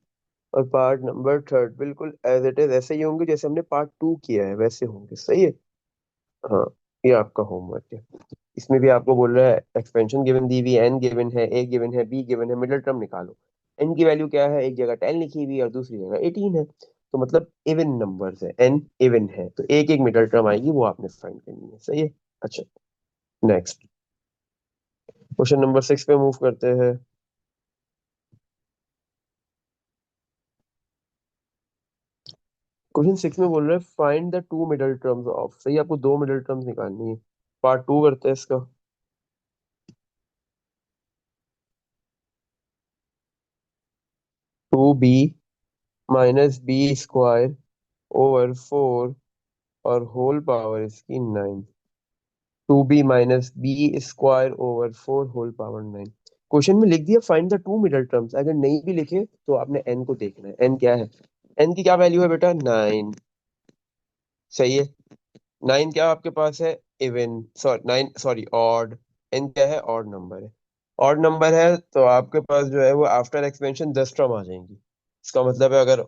और पार्ट नंबर 3 बिल्कुल एज इट इज ऐसे ही होंगे जैसे हमने पार्ट 2 किया है, वैसे होंगे। सही है। हाँ, ये आपका होमवर्क है। इसमें भी आपको बोल रहा है एक्सपेंशन गिवन दी हुई, एन गिवन है, ए गिवन है, बी गिवन है, मिडिल टर्म निकालो। एन की वैल्यू क्या है? एक जगह 10 लिखी हुई है और दूसरी जगह 18 है, तो मतलब इवन नंबर्स है, एन इवन है, तो एक एक मिडिल टर्म आएगी, वो आपने फाइंड करनी है। सही है। अच्छा, नेक्स्ट क्वेश्चन नंबर 6 पे मूव करते हैं। क्वेश्चन 6 में बोल रहे हैं find the two middle terms of. सही है, आपको दो मिडिल टर्म्स निकालनी है। पार्ट 2 करते हैं इसका। 2b - b² ओवर 4 और होल पावर इसकी 9। 2b - b² over 4 whole power 9। Question में लिख दिया find the two middle terms, अगर नहीं भी लिखे तो आपने n को देखना है। n क्या है? n की क्या वैल्यू है बेटा? 9। सही है। 9 क्या आपके पास है? Even, sorry 9, sorry odd. n क्या है? ऑड नंबर है। ऑड नंबर है तो आपके पास जो है वो आफ्टर एक्सपेंशन 10 टर्म आ जाएंगी। इसका मतलब है अगर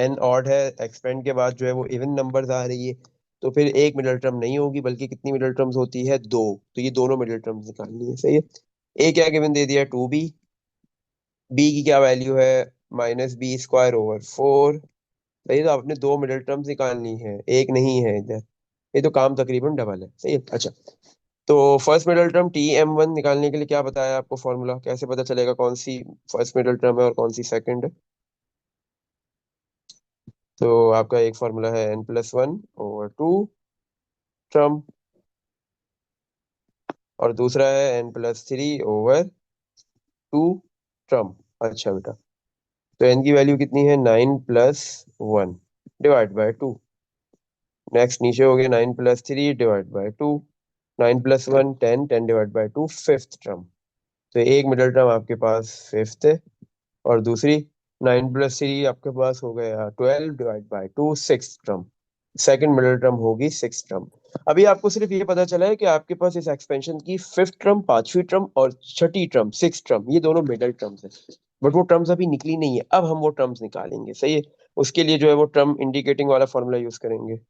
n ऑड है, एक्सपेंड के बाद जो है वो इवन नंबर्स आ रही है, तो फिर एक मिडिल टर्म नहीं होगी, बल्कि कितनी मिडिल टर्म्स होती है? दो। तो ये दोनों मिडिल टर्म्स निकालनी है। सही है। ए क्या गिवन दे दिया? 2b। बी की क्या वैल्यू है? -b² over 4। सही है। तो आपने दो मिडिल टर्म्स निकालनी है, एक नहीं है इधर। ये तो काम तकरीबन डबल है। सही है। अच्छा, तो फर्स्ट मिडिल टर्म Tm1 निकालने के लिए क्या बताया आपको फॉर्मूला? कैसे पता चलेगा कौन सी फर्स्ट मिडिल टर्म है और कौन सी सेकंड है? तो आपका एक फॉर्मूला है n+1/2 टर्म, और दूसरा है n+3/2 टर्म। अच्छा बेटा, तो n की वैल्यू कितनी है? 9+1 डिवाइड बाय 2। नेक्स्ट नीचे हो गया 9+3 divide by 2। 9+1 10, 10 divide by 2 fifth term. तो एक मिडिल टर्म आपके पास फिफ्थ है, और दूसरी 9+3 आपके पास हो गया 12 divide by 2 six term. Second middle term होगी सिक्स टर्म। अभी आपको सिर्फ ये पता चला है कि आपके पास इस एक्सपेंशन की फिफ्थ टर्म, पांचवी टर्म और छठी टर्म, सिक्स टर्म, ये दोनों मिडिल टर्म्स है। बट वो टर्म्स अभी निकली नहीं है, अब हम वो टर्म्स निकालेंगे। सही है। उसके लिए जो है वो टर्म इंडिकेटिंग वाला फॉर्मूला यूज करेंगे,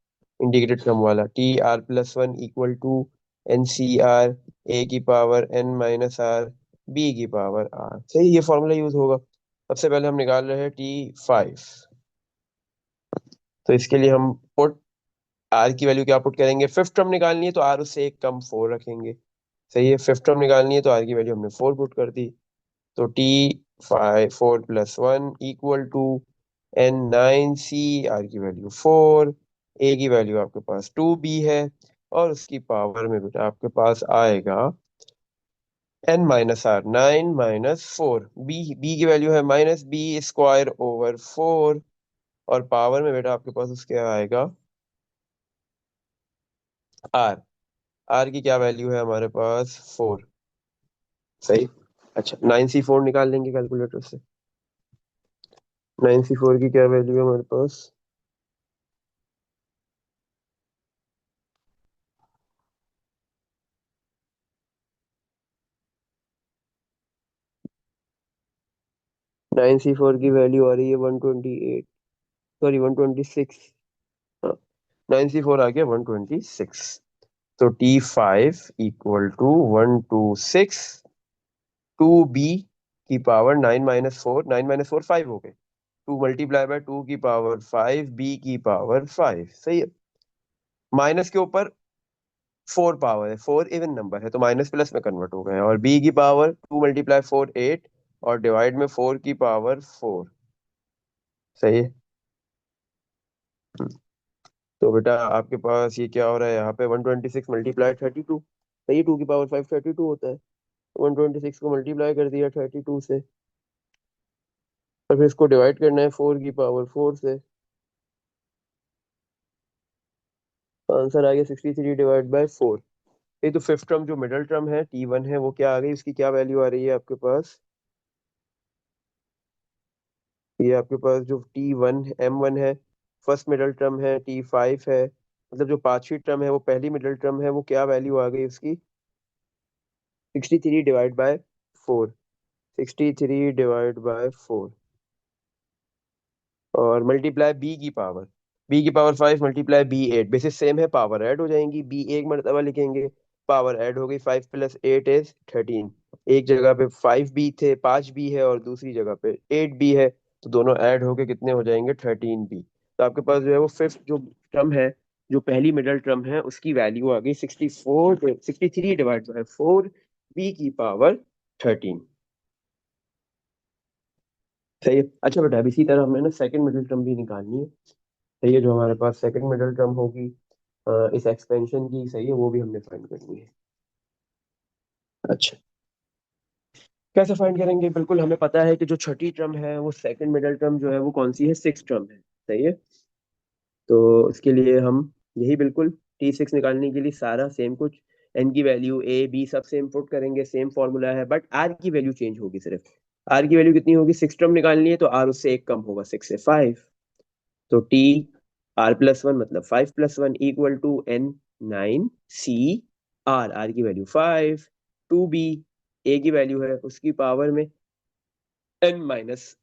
इंडिकेटेड टर्म वाला। Tr+1 इक्वल टू NCR, ए की पावर n - r, बी की पावर r। सही, ये फॉर्मूला यूज होगा। सबसे पहले हम निकाल रहे हैं T5। तो इसके लिए हम पुट r की वैल्यू क्या पुट करेंगे? फिफ्थ टर्म निकालनी है तो r उससे एक कम 4 रखेंगे। सही है। फिफ्थ टर्म निकालनी है तो r की वैल्यू हमने 4 पुट कर दी। तो T4+1 equal to N9C, r की वैल्यू 4, ए की वैल्यू आपके पास 2B है, और उसकी पावर में बेटा आपके पास आएगा N-R, 9 - 4, बी की वैल्यू है -B² / 4, और पावर में बेटा आपके पास उसके आएगा आर। आर की क्या वैल्यू है हमारे पास 4। सही। अच्छा, 9C4 निकाल लेंगे कैलकुलेटर से। 9C4 की क्या वैल्यू है हमारे पास? 9C4 की वैल्यू आ रही है 128, सॉरी 126। हाँ, 9C4 आ गया 126। तो T5 = 126, 2B की पावर 9 - 4, 9 - 4 5 हो गए, 2 × 2 की पावर 5, B की पावर 5। सही है। माइनस के ऊपर 4 पावर है, 4 इवन नंबर है तो माइनस प्लस में कन्वर्ट हो गए, और B की पावर 2 × 4 8, और डिवाइड में 4 की पावर 4। सही है। तो बेटा आपके पास ये क्या हो रहा है यहाँ पे, 126 × 32। सही है, 2 की पावर 5 32 होता है, 126 को मल्टीप्लाई कर दिया 32 से, और फिर इसको डिवाइड करना है 4 की पावर 4 से। आंसर आ गया 63/4। ये तो फिफ्थ टर्म जो मिडिल टर्म है T1 है, वो क्या आ गई, उसकी क्या वैल्यू आ रही है आपके पास? ये आपके पास जो T1 M1 है, फर्स्ट मिडिल टर्म है, T5 है, मतलब जो पांचवी टर्म है वो पहली मिडिल टर्म है, वो क्या वैल्यू आ गई उसकी? 63/4। 63/4, और मल्टीप्लाई बी की power 5 multiply B8, basis same है, पावर ऐड हो जाएंगी, बी एक मरतबा लिखेंगे, पावर ऐड हो गई, 5 + 8 = 13। एक जगह पे 5B थे, 5B है, और दूसरी जगह पे 8B है, तो दोनों ऐड होके कितने हो जाएंगे, 13B। तो आपके पास जो है वो फिफ्थ जो टर्म है, जो पहली मिडल टर्म है, उसकी वैल्यू आ गई 63/4, B की पावर 13। सही है। अच्छा बेटा, अब इसी तरह हमें ना सेकंड मिडिल टर्म भी निकालनी है। सही है, जो हमारे पास सेकंड मिडिल टर्म होगी इस एक्सपेंशन की, सही है, वो भी हमने फाइंड करनी है। अच्छा, कैसे फाइंड करेंगे? बिल्कुल हमें पता है कि जो छठी टर्म है वो सेकंड मिडिल टर्म जो है वो कौन सी है, सिक्स टर्म है। सही है। तो इसके लिए हम यही बिल्कुल T6 निकालने के लिए सारा सेम कुछ, एन की वैल्यू ए बी सब सेम पुट करेंगे, सेम फॉर्मूला है, बट आर की वैल्यू चेंज होगी सिर्फ। आर की वैल्यू कितनी होगी, सिक्स टर्म निकालनी है तो आर उससे एक कम होगा, 6 से 5। तो T R+1 मतलब 5+1 इक्वल टू N9C, आर की वैल्यू 5, 2B ए की वैल्यू है उसकी पावर में N माइनस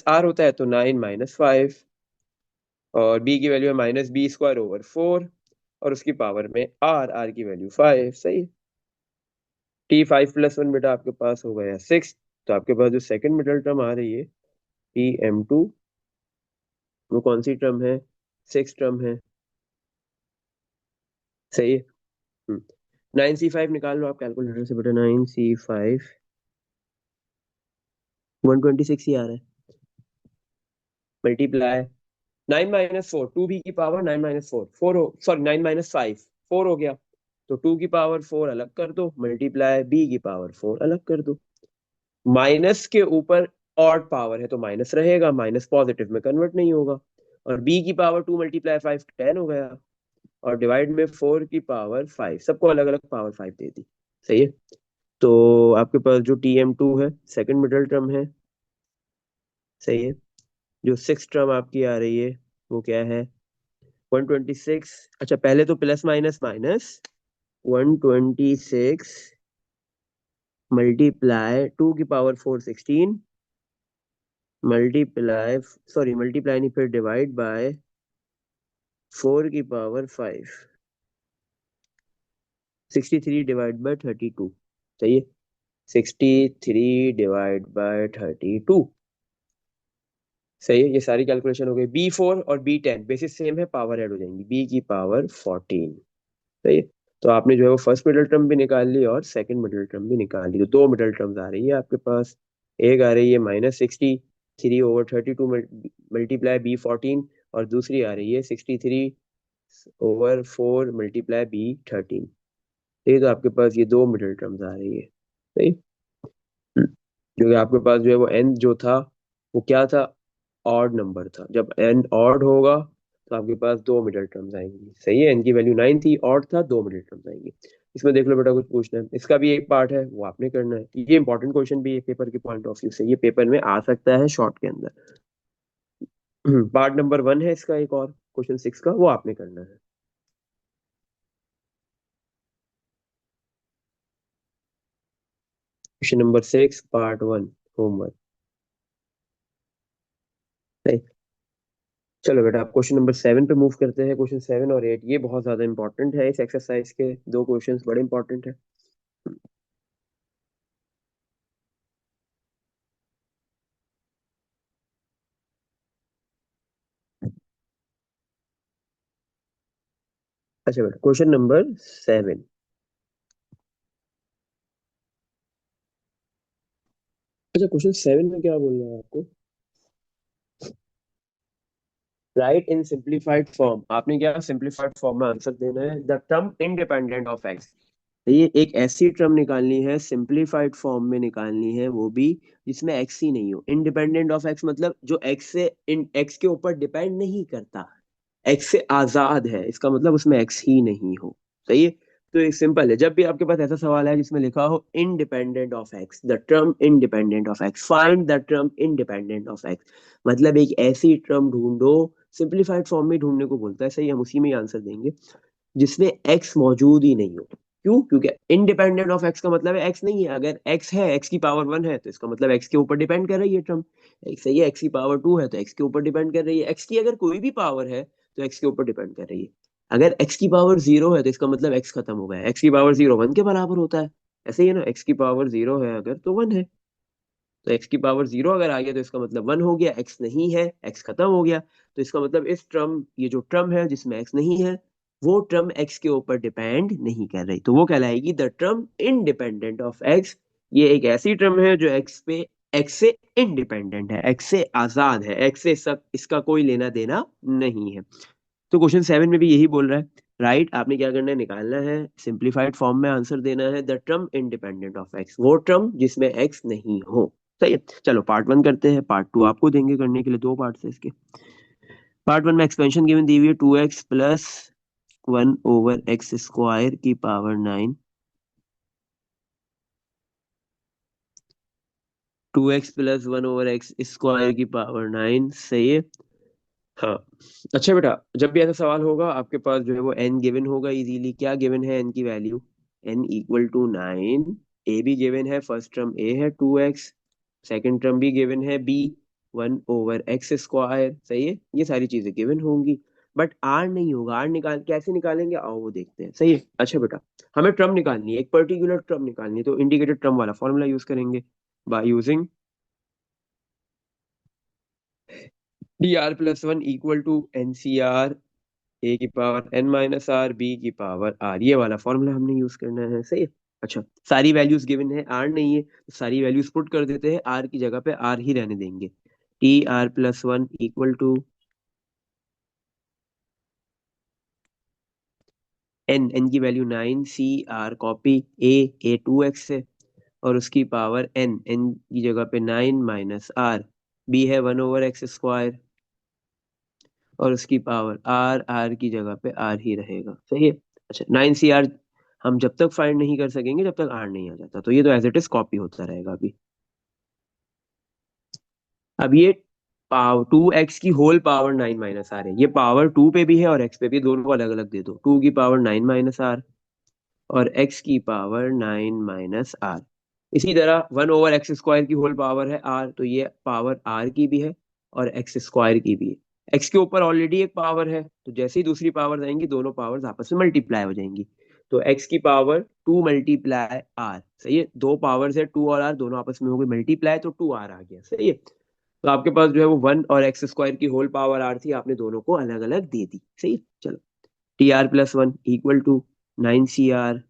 R होता है, तो 9 - 5, और B की वैल्यू है -B² / 4, और उसकी पावर में आर की वैल्यू 5। सही। T5+1 बेटा आपके पास हो गया 6। तो आपके पास जो सेकंड मिडल टर्म आ रही है TM2, वो कौन सी टर्म है, सिक्स टर्म है। सही है। 9C5 निकाल लो आप कैलकुलेटर से बेटा, 9C5 126 ही आ रहा है, मल्टीप्लाई 9 - 4, 2B की पावर 9 - 4, 4 हो, सॉरी 9 - 5, 4 हो गया, तो 2 की पावर 4 अलग कर दो, मल्टीप्लाई B की पावर 4 अलग कर दो। माइनस के ऊपर ऑड पावर है तो माइनस रहेगा, माइनस पॉजिटिव में कन्वर्ट नहीं होगा, और B की पावर 2 × 5 10 हो गया, और डिवाइड में 4 की पावर 5, सबको अलग अलग पावर 5 दे दी। सही है। तो आपके पास जो TM2 है सेकंड मिडिल टर्म है। सही है। जो सिक्स टर्म आपकी आ रही है वो क्या है, 126। अच्छा, पहले तो प्लस माइनस माइनस, 126 मल्टीप्लाई 2 की पावर 4 16, मल्टीप्लाई, सॉरी मल्टीप्लाई नहीं, फिर डिवाइड बाय 4 की पावर 5, 63/32। सही है। 63/32। सही है, ये सारी कैलकुलेशन हो गई। B4 और B10 बेसिस सेम है, पावर ऐड हो जाएंगी, B की पावर 14। सही है। तो आपने जो है वो फर्स्ट मिडिल टर्म भी निकाल ली और सेकंड मिडिल टर्म भी निकाल ली, तो दो मिडिल टर्म्स आ रही है आपके पास। एक आ रही है -63/32 मल्टीप्लाई B14, और दूसरी आ रही है 63/4 मल्टीप्लाई B13। ये तो आपके पास ये दो मिडिल टर्म्स आ रही है, सही। क्योंकि आपके पास जो है वो n जो था वो क्या था, ऑड नंबर था। जब n ऑड होगा तो आपके पास दो मिडिल टर्म्स आएंगी, सही है। n की वैल्यू 9 थी, ऑड था, दो मिडिल टर्म्स आएंगी। इसमें देख लो बेटा, कुछ पूछना है इसका भी एक पार्ट है, वो आपने करना है। ये इंपॉर्टेंट क्वेश्चन भी है पेपर के पॉइंट ऑफ व्यू से, ये पेपर में आ सकता है शॉर्ट के अंदर। पार्ट नंबर 1 है इसका, एक और क्वेश्चन 6 का, वो आपने करना है। Question number 6 part 1, homework. चलो बेटा, आप क्वेश्चन नंबर 7 पे मूव करते हैं। क्वेश्चन 7 और 8 ये बहुत ज्यादा इंपॉर्टेंट है, इस एक्सरसाइज के दो क्वेश्चंस बड़े इंपॉर्टेंट है। अच्छा बेटा, क्वेश्चन नंबर 7। अच्छा, क्वेश्चन 7 में क्या बोल रहा है आपको? राइट इन सिंप्लीफाइड फॉर्म, आपने क्या सिंप्लीफाइड फॉर्म में आंसर देना है। The term independent of x, ये एक ऐसी टर्म निकालनी है, सिंप्लीफाइड फॉर्म में निकालनी है, वो भी जिसमें एक्स ही नहीं हो। इंडिपेंडेंट ऑफ एक्स मतलब जो एक्स से इन एक्स के ऊपर डिपेंड नहीं करता, एक्स से आजाद है, इसका मतलब उसमें एक्स ही नहीं हो, सही है। तो एक सिंपल है, जब भी आपके पास ऐसा सवाल है जिसमें लिखा हो independent of x, the term independent of x, find the term independent of x, मतलब एक ऐसी टर्म ढूंढो, सिंप्लीफाइड फॉर्म में ढूंढने को बोलता है, सही, हम उसी में ही आंसर देंगे, जिसमें एक्स मौजूद ही नहीं हो। क्यों? क्योंकि इंडिपेंडेंट ऑफ एक्स का मतलब है एक्स नहीं है। अगर एक्स है, एक्स की पावर 1 है, तो इसका मतलब एक्स के ऊपर डिपेंड कर रही है टर्म। एक्स सही है, एक्स की पावर 2 है तो एक्स के ऊपर डिपेंड कर रही है। एक्स की अगर कोई भी पावर है तो एक्स के ऊपर डिपेंड कर रही है। अगर एक्स की पावर 0 है तो इसका मतलब एक्स खत्म हो गया है। एक्स की पावर 0 1 के बराबर होता है, ऐसे ही है ना, एक्स की पावर 0 है अगर तो 1 है। तो एक्स की पावर 0 अगर आ गया तो इसका मतलब 1 हो गया, एक्स नहीं है, एक्स खत्म हो गया। तो इसका मतलब इस टर्म, ये जो टर्म है जिसमें एक्स नहीं है, वो टर्म एक्स के ऊपर डिपेंड नहीं कर रही, तो वो कहलाएगी the term independent of x. ये एक ऐसी टर्म है जो एक्स से इंडिपेंडेंट है, एक्स से आजाद है, एक्स से सब इसका कोई लेना देना नहीं है। तो क्वेश्चन 7 में भी यही बोल रहा है। राइट, आपने क्या करना है, निकालना है, सिंप्लीफाइड फॉर्म में आंसर देना है, the term independent of x, वो टर्म जिसमें एक्स नहीं हो, सही है। चलो पार्ट 1 करते हैं, पार्ट 2 आपको देंगे करने के लिए, दो पार्ट है इसके। पार्ट 1 में एक्सपेंशन गिवन दी हुई है, 2x + 1/x² की पावर 9, 2x + 1/x² की पावर 9, सही है। हाँ। अच्छा बेटा, जब भी ऐसा सवाल होगा आपके पास जो है वो n गिवन होगा इजीली। क्या गिवन है n की वैल्यू? n = 9। a भी गिवन है, फर्स्ट टर्म a है 2x, सेकंड टर्म भी गिवन है b 1/x², सही है, ये सारी चीजें गिवन होंगी। बट r नहीं होगा, r निकाल कैसे निकालेंगे, आओ वो देखते हैं, सही है। अच्छा बेटा, हमें टर्म निकालनी है, एक पर्टिकुलर टर्म निकालनी है, तो इंडिकेटेड टर्म वाला फॉर्मूला यूज करेंगे, by using dr+1 = NCR a⁻n−r b⁻r, ये वाला फॉर्मूला हमने यूज करना है, सही है। अच्छा, सारी वैल्यूज गिवन है, आर नहीं है तो सारी वैल्यूज पुट कर देते हैं, आर की जगह पे आर ही रहने देंगे। tr+1 = n की value 9, C R copy, a 2x है, और उसकी पावर n की जगह पे 9 - r, b है 1/x², और उसकी पावर r की जगह पे r ही रहेगा, सही है। अच्छा, 9 CR हम जब तक फाइंड नहीं कर सकेंगे जब तक r नहीं आ जाता, तो ये तो एज इट इज कॉपी होता रहेगा अभी। अब ये पावर 2x की होल पावर 9 - r है, ये पावर 2 पे भी है और x पे भी, दोनों को अलग अलग दे दो, 2 की पावर 9 - r और x की पावर 9 - r। इसी तरह 1/x² की होल पावर है r, तो ये पावर r की भी है और x² की भी है। x के ऊपर ऑलरेडी एक पावर है, तो जैसे ही दूसरी पावर आएंगी दोनों पावर्स आपस में मल्टीप्लाई हो जाएंगी, तो x की पावर 2 × r, सही है। दो पावर्स है 2 और r, दोनों आपस में हो गए मल्टीप्लाई, तो 2r आ गया, सही है। तो आपके पास जो है वो 1 और x² की होल पावर r थी, आपने दोनों को अलग अलग दे दी, सही है। चलो, tr+1 = 9 CR,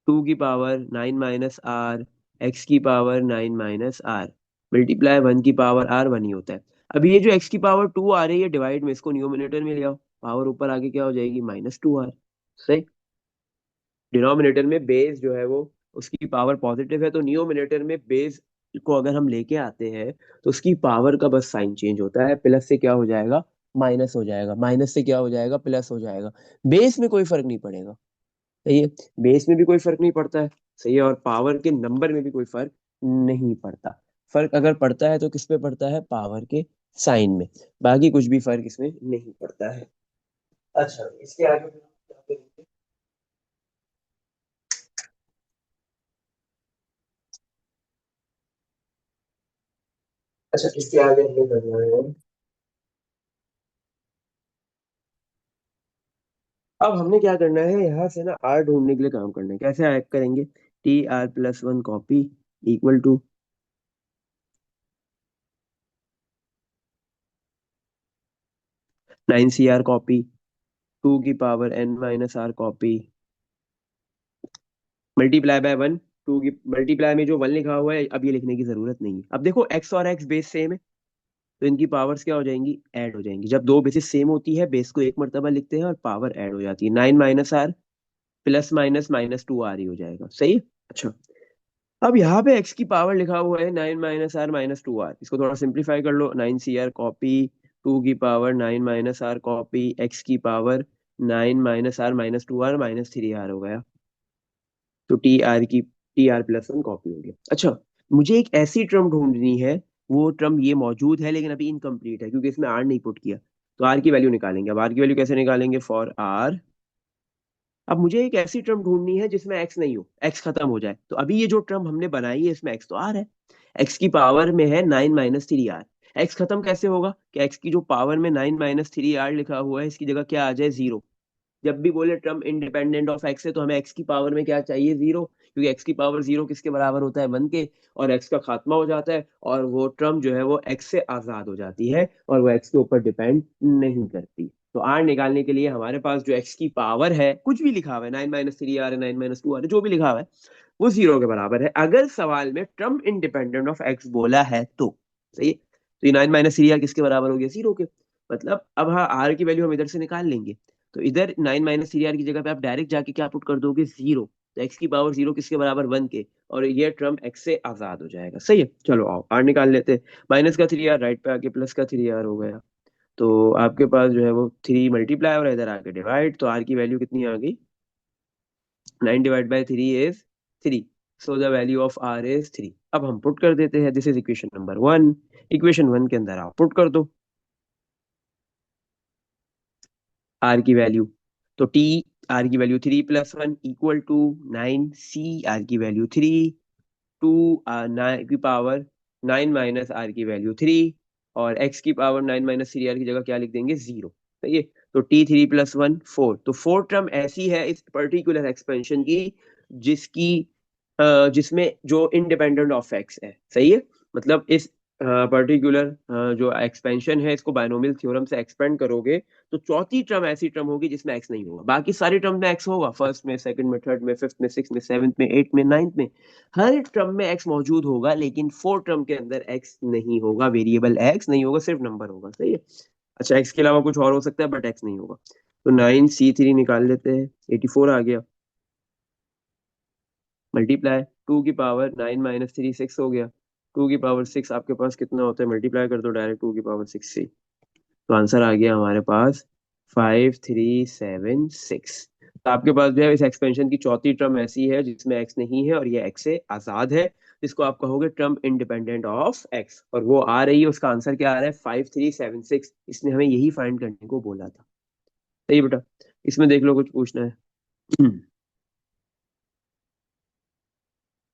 2 की पावर 9 - R, x की पावर 9 - R, मल्टीप्लाई 1 की पावर R, 1 ही होता है। अभी ये जो x की पावर 2 आ रही है डिवाइड में, इसको न्यूमिनेटर में ले आओ, पावर ऊपर आके क्या हो जाएगी, -2R। सही। डिनोमिनेटर में बेस जो है वो, उसकी पावर पॉजिटिव है, तो न्यूमिनेटर में बेस को अगर हम लेके आते हैं तो उसकी पावर का बस साइन चेंज होता है, प्लस से क्या हो जाएगा, माइनस हो जाएगा, माइनस से क्या हो जाएगा, प्लस हो जाएगा। बेस में कोई फर्क नहीं पड़ेगा। सही है। बेस में भी कोई फर्क नहीं पड़ता है। सही है। और पावर के नंबर में भी कोई फर्क नहीं पड़ता। फर्क अगर पड़ता है तो किस पे पड़ता है, पावर के साइन में। बाकी कुछ भी फर्क इसमें नहीं पड़ता है। अच्छा, इसके आगे फिर हम क्या करेंगे? अच्छा, इसके आगे हमें करना है, अब हमने क्या करना है, यहाँ से ना आर ढूंढने के लिए काम करना है। कैसे आर करेंगे, TR+1 copy equal to 9 CR copy, 2 की power n - R copy, multiply by 1। Two की मल्टीप्लाई में जो 1 लिखा हुआ है अब ये लिखने की जरूरत नहीं है। अब देखो x और x बेस सेम है, तो इनकी पावर्स क्या हो जाएंगी, ऐड हो जाएंगी। जब दो बेसिस सेम होती है, बेस को एक मर्तबा लिखते हैं और पावर ऐड हो जाती है। 9 - R प्लस माइनस -2R ही हो जाएगा। सही है? अच्छा, अब यहाँ पे x की पावर लिखा हुआ है 9 - R -2R, इसको थोड़ा सिंप्लीफाई कर लो। 9 CR कॉपी, 2 की पावर 9 - R कॉपी, x की पावर 9 - R -2R, -3R हो गया। तो TR+1 कॉपी हो गया। अच्छा, मुझे एक ऐसी टर्म ढूंढनी है, वो टर्म ये मौजूद है लेकिन अभी इनकम्प्लीट है क्योंकि इसमें आर नहीं पुट किया। तो आर की वैल्यू निकालेंगे। अब आर की वैल्यू कैसे निकालेंगे, फॉर आर। अब मुझे एक ऐसी टर्म ढूंढनी है जिसमें एक्स नहीं हो, एक्स खत्म हो जाए। तो अभी ये जो टर्म हमने बनाई है इसमें एक्स तो आ रहा है, एक्स की पावर में है 9 - 3R। एक्स खत्म कैसे होगा, कि एक्स की जो पावर में 9 - 3R लिखा हुआ है, इसकी जगह क्या आ जाए, जीरो। जब भी बोले टर्म इंडिपेंडेंट ऑफ एक्स है तो हमें एक्स की पावर में क्या चाहिए, जीरो, क्योंकि एक्स की पावर जीरो किसके बराबर होता है, 1 के। और एक्स का खात्मा हो जाता है और वो टर्म जो है वो एक्स से आजाद हो जाती है और वो एक्स के ऊपर डिपेंड नहीं करती। तो आर निकालने के लिए हमारे पास जो एक्स की पावर है, कुछ भी लिखा हुआ है, 9 - 3R है, 9 - 2R है, जो भी लिखा हुआ है, वो जीरो के बराबर है अगर सवाल में टर्म इंडिपेंडेंट ऑफ एक्स बोला है तो। सही है। तो ये 9 - 3R किसके बराबर हो गया, जीरो के। मतलब अब हाँ, आर की वैल्यू हम इधर से निकाल लेंगे। तो इधर 9 - 3R की जगह पे आप डायरेक्ट जाके क्या पुट कर दोगे, जीरो। तो एक्स की पावर जीरो किसके बराबर, 1 के। और ये टर्म एक्स से आजाद हो जाएगा। सही है। चलो आओ आर निकाल लेते हैं। माइनस का 3R राइट पे आके प्लस का 3R हो गया। तो आपके पास जो है वो 3 मल्टीप्लाई और इधर आके डिवाइड, तो आर की वैल्यू कितनी आ गई, 9 / 3 is 3। So the value of r is 3। अब हम पुट कर देते हैं, this is equation number 1। Equation 1 के अंदर आप पुट कर दो आर की वैल्यू। तो टी, आर की value 3+1 equal to 9 C, r की वैल्यू 3, 2 9 की पावर 9 - R की वैल्यू 3, और x की पावर 9 - 3R की जगह क्या लिख देंगे, जीरो। सही है। तो T3+1 4, तो फोर टर्म ऐसी है इस पर्टिकुलर एक्सपेंशन की जिसकी जिसमें जो इंडिपेंडेंट ऑफ एक्स है। सही है। मतलब इस पर्टिकुलर जो एक्सपेंशन है, इसको बायनोमियल थ्योरम से एक्सपेंड करोगे तो चौथी टर्म ऐसी टर्म होगी जिसमें एक्स नहीं होगा। बाकी सारी टर्म में एक्स होगा, फर्स्ट में, सेकंड में, थर्ड में, फिफ्थ में, सिक्स में, सेवंथ में, एट में, नाइन्थ में, हर टर्म में एक्स मौजूद होगा, लेकिन फोर टर्म के अंदर एक्स नहीं होगा, वेरिएबल एक्स नहीं होगा, सिर्फ नंबर होगा। सही है। अच्छा, एक्स के अलावा कुछ और हो सकता है बट एक्स नहीं होगा। तो 9 C3 निकाल लेते हैं, 84 आ गया। मल्टीप्लाई 2 की पावर 9 - 3 6 हो गया। 2 की पावर 6 आपके पास कितना होता है, मल्टीप्लाई कर दो डायरेक्ट 2 की पावर 6 से। तो आंसर आ गया हमारे पास 5376। तो आपके पास जो है इस एक्सपेंशन की चौथी टर्म ऐसी है जिसमें एक्स नहीं है और ये एक्स से आजाद है, जिसको आप कहोगे टर्म इंडिपेंडेंट ऑफ एक्स, और वो आ रही है, उसका आंसर क्या आ रहा है, 5376। इसने हमें यही फाइंड करने को बोला था। सही बेटा। इसमें देख लो, कुछ पूछना है?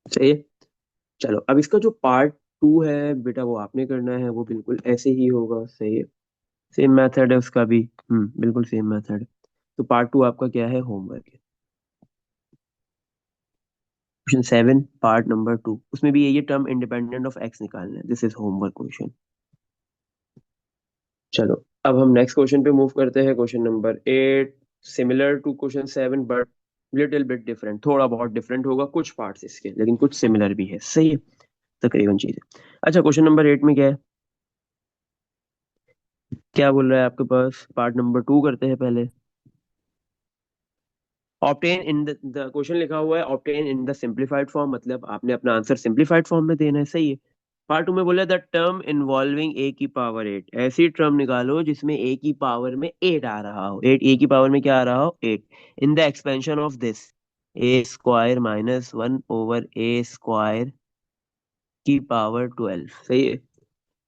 सही है। चलो, अब इसका जो पार्ट 2 है बेटा, वो आपने करना है, वो बिल्कुल ऐसे ही होगा। सही है। सेम मेथड है उसका भी। बिल्कुल सेम मेथड। तो पार्ट 2 आपका क्या है, होमवर्क है। क्वेश्चन 7 पार्ट नंबर 2, उसमें भी ये टर्म इंडिपेंडेंट ऑफ एक्स निकालना है। This is homework question. चलो, अब हम नेक्स्ट क्वेश्चन पे मूव करते हैं, question number 8। Similar to question 7 but little bit different, थोड़ा बहुत डिफरेंट होगा कुछ पार्ट्स इसके, लेकिन कुछ सिमिलर भी है। सही है, तकरीबन चीजें। अच्छा, क्वेश्चन नंबर 8 में क्या है, क्या बोल रहा है आपके पास? पार्ट नंबर 2 करते हैं पहले। ऑप्टेन इन द क्वेश्चन लिखा हुआ है obtain in the simplified form, मतलब आपने अपना आंसर सिंप्लीफाइड फॉर्म में देना है। सही है। पार्ट 2 में बोला द टर्म इन्वॉल्विंग ए की पावर 8, ऐसी टर्म निकालो जिसमें ए की पावर में 8 आ रहा हो। 8 ए की पावर में क्या आ रहा हो? 8। इन the expansion of this A square minus 1 over A square की पावर 12। सही है।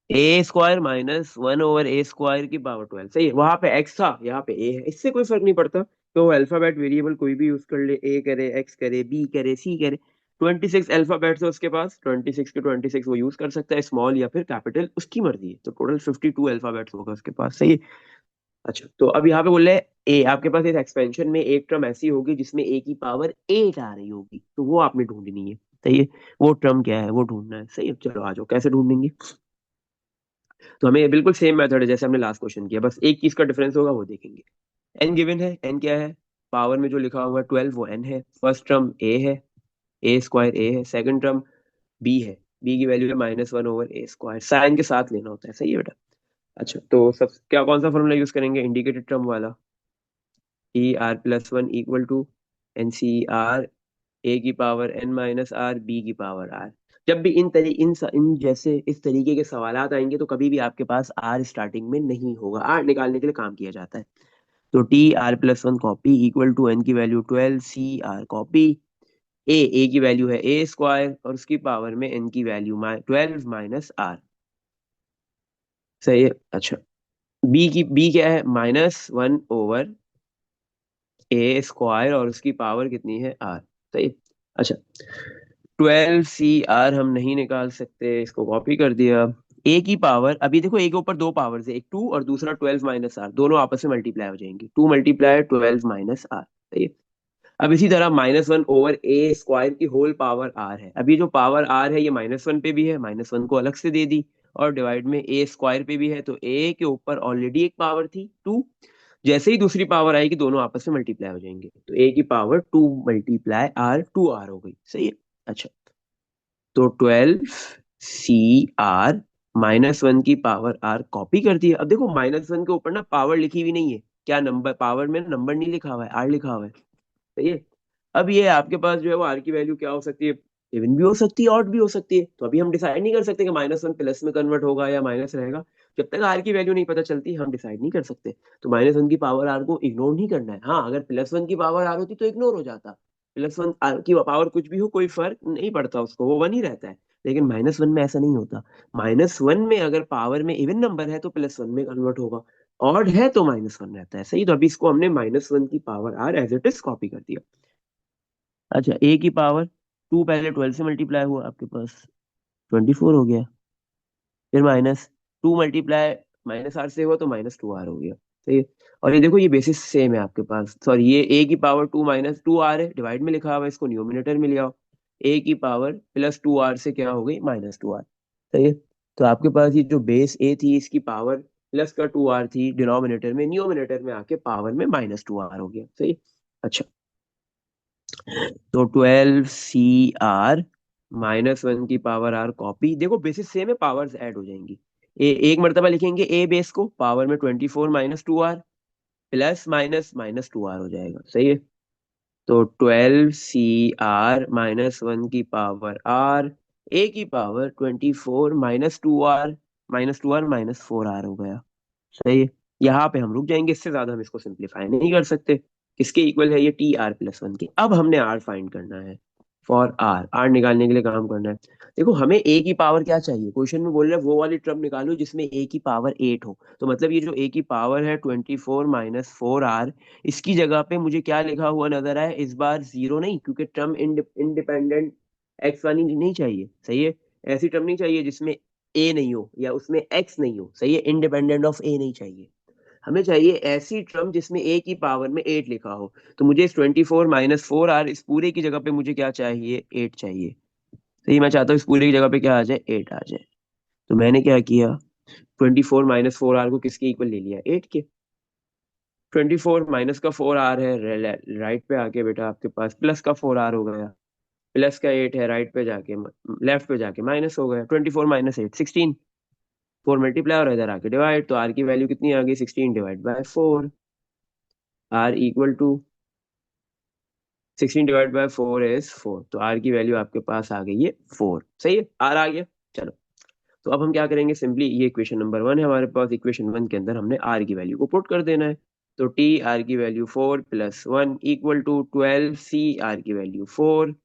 A square minus 1 over A square की पावर 12। सही है। वहां पे एक्स था, यहाँ पे ए है, इससे कोई फर्क नहीं पड़ता। तो अल्फाबेट वेरिएबल कोई भी यूज कर ले, ए करे, एक्स करे, बी करे, सी करे। 26 अल्फाबेट्स है उसके पास, 26 के 26 वो यूज कर सकता है, स्मॉल या फिर कैपिटल, उसकी मर्जी है। तो टोटल 52 अल्फाबेट्स होगा उसके पास। सही है। अच्छा, तो अब यहाँ पे बोल रहे हैं ए, आपके पास इस एक्सपेंशन में एक टर्म ऐसी होगी जिसमें ए की पावर 8 आ रही होगी, तो वो आपने ढूंढनी है। सही है। वो टर्म क्या है वो ढूंढना है। सही है, चलो आ जाओ, कैसे ढूंढेंगे? तो हमें बिल्कुल सेम मेथड है जैसे हमने लास्ट क्वेश्चन किया, बस एक चीज का डिफरेंस होगा वो देखेंगे। एन गिवन है, एन क्या है? पावर में जो लिखा हुआ है 12 वो एन है। फर्स्ट टर्म ए है, ए स्क्वायर ए है। सेकंड टर्म बी है, बी की वैल्यू है -1 ओवर ए स्क्वायर, साइन के साथ लेना होता है। सही है बेटा। अच्छा, तो सब क्या, कौन सा फॉर्मूला यूज करेंगे? इंडिकेटेड टर्म वाला। T r plus one equal to n C r a की power n minus r b की पावर आर। जब भी इन जैसे इस तरीके के सवालात आएंगे तो कभी भी आपके पास आर स्टार्टिंग में नहीं होगा, आर निकालने के लिए काम किया जाता है। तो T r plus one copy equal to n की value 12 C r copy, a की वैल्यू है ए स्क्वायर और उसकी पावर में एन की वैल्यू 12 माइनस आर। सही है। अच्छा, बी क्या है? -1 ओवर ए स्क्वायर और उसकी पावर कितनी है? आर। सही है। अच्छा, 12 CR हम नहीं निकाल सकते, इसको कॉपी कर दिया। ए की पावर, अभी देखो ए के ऊपर दो पावर्स है, एक 2 और दूसरा 12 - आर, दोनों आपस में मल्टीप्लाई हो जाएंगी। 2 मल्टीप्लाई 12 - आर। सही है। अब इसी तरह -1 ओवर ए स्क्वायर की होल पावर आर है। अभी जो पावर आर है ये -1 पे भी है, -1 को अलग से दे दी, और डिवाइड में ए स्क्वायर पे भी है, तो ए के ऊपर ऑलरेडी एक पावर थी 2, जैसे ही दूसरी पावर आएगी दोनों आपस में मल्टीप्लाई हो जाएंगे, तो ए की पावर 2 मल्टीप्लाई आर 2 आर हो गई। सही है। अच्छा, तो 12 CR -1 की पावर आर कॉपी कर दी है। अब देखो -1 के ऊपर ना पावर लिखी हुई नहीं है, क्या नंबर, पावर में नंबर नहीं लिखा हुआ है, आर लिखा हुआ है। सही है। अब ये आपके पास जो है वो आर की वैल्यू क्या हो सकती है? इवन भी हो सकती है, ऑड भी हो सकती है। तो अभी हम डिसाइड नहीं कर सकते कि -1 प्लस में कन्वर्ट होगा या माइनस रहेगा। जब तक आर की वैल्यू नहीं पता चलती हम डिसाइड नहीं कर सकते। तो -1 की पावर आर को इग्नोर नहीं करना है। हाँ, अगर +1 की पावर आर होती तो इग्नोर हो जाता। +1 आर की पावर कुछ भी हो कोई फर्क नहीं पड़ता, उसको वो 1 ही रहता है। लेकिन -1 में ऐसा नहीं होता। -1 में अगर पावर में इवन नंबर है तो +1 में कन्वर्ट होगा, ऑड है तो -1 रहता है। सही, तो अभी इसको हमने -1 की power r as it is copy कर दिया। अच्छा, ए की पावर 2 पहले 12 से मल्टीप्लाई हुआ, आपके पास 24 हो गया, फिर -2 मल्टीप्लाई -R से हुआ तो -2R हो गया। सही है। और ये देखो ये बेसिस सेम है आपके पास, सॉरी ये ए की पावर 2 -2R है, डिवाइड में लिखा हुआ है, इसको न्यूमिनेटर में ले आओ। ए की पावर +2R से क्या हो गई? -2R। सही है। तो आपके पास ये जो बेस ए थी इसकी पावर प्लस का 2R थी, डिनोमिनेटर में, न्यूमिनेटर में आके पावर में -2R हो गया। सही है। अच्छा, तो 12 CR -1 की पावर आर कॉपी, देखो बेसिस सेम है, पावर्स ऐड हो जाएंगी। एक मर्तबा लिखेंगे ए बेस को, पावर में 24 -2R, प्लस माइनस -2R हो जाएगा। सही है। तो 12 CR -1 की पावर आर, ए की पावर 24 -2R, -2R -4R हो गया। सही है। यहाँ पे हम रुक जाएंगे, इससे ज्यादा हम इसको सिंप्लीफाई नहीं कर सकते। किसके इक्वल है ये? TR+1 के। अब हमने आर फाइंड करना है। फॉर आर, आर निकालने के लिए काम करना है। देखो हमें ए की पावर क्या चाहिए, क्वेश्चन में बोल रहे हैं वो वाली टर्म निकालो जिसमें ए की पावर 8 हो। तो मतलब ये जो ए की पावर है 24 -4R, इसकी जगह पे मुझे क्या लिखा हुआ नजर आए इस बार? जीरो नहीं, क्योंकि टर्म इंडिपेंडेंट एक्स वाली नहीं चाहिए। सही है। ऐसी टर्म नहीं चाहिए जिसमें ए नहीं हो या उसमें एक्स नहीं हो। सही है। इंडिपेंडेंट ऑफ ए नहीं चाहिए। हमें चाहिए ऐसी टर्म जिसमें ए की पावर में 8 लिखा हो। तो मुझे इस 24 -4R इस पूरे की जगह पे मुझे क्या चाहिए? 8 चाहिए। सही, मैं चाहता हूँ इस पूरे की जगह पे क्या आ जाए? 8 आ जाए। तो मैंने क्या किया, 24 -4R को किसके इक्वल ले लिया? 8 के। 24 माइनस का 4r है, राइट पे आके बेटा आपके पास प्लस का 4r हो गया, प्लस का 8 है, राइट पे जाके लेफ्ट पे जाके माइनस हो गया, 24 माइनस 8 16, 4 मल्टीप्लाई और इधर आके डिवाइड, तो आर की वैल्यू कितनी आ गई 16 divide by 4, r equal to 16 divide by 4 is 4, तो आर की वैल्यू आपके पास आ गई है 4, सही है, आर आ गया। चलो, तो अब हम क्या करेंगे, सिंपली ये इक्वेशन नंबर 1 है हमारे पास, इक्वेशन 1 के अंदर हमने आर की वैल्यू को पुट कर देना है। तो टी आर की value 4 plus 1 equal to 12 C r की वैल्यू 4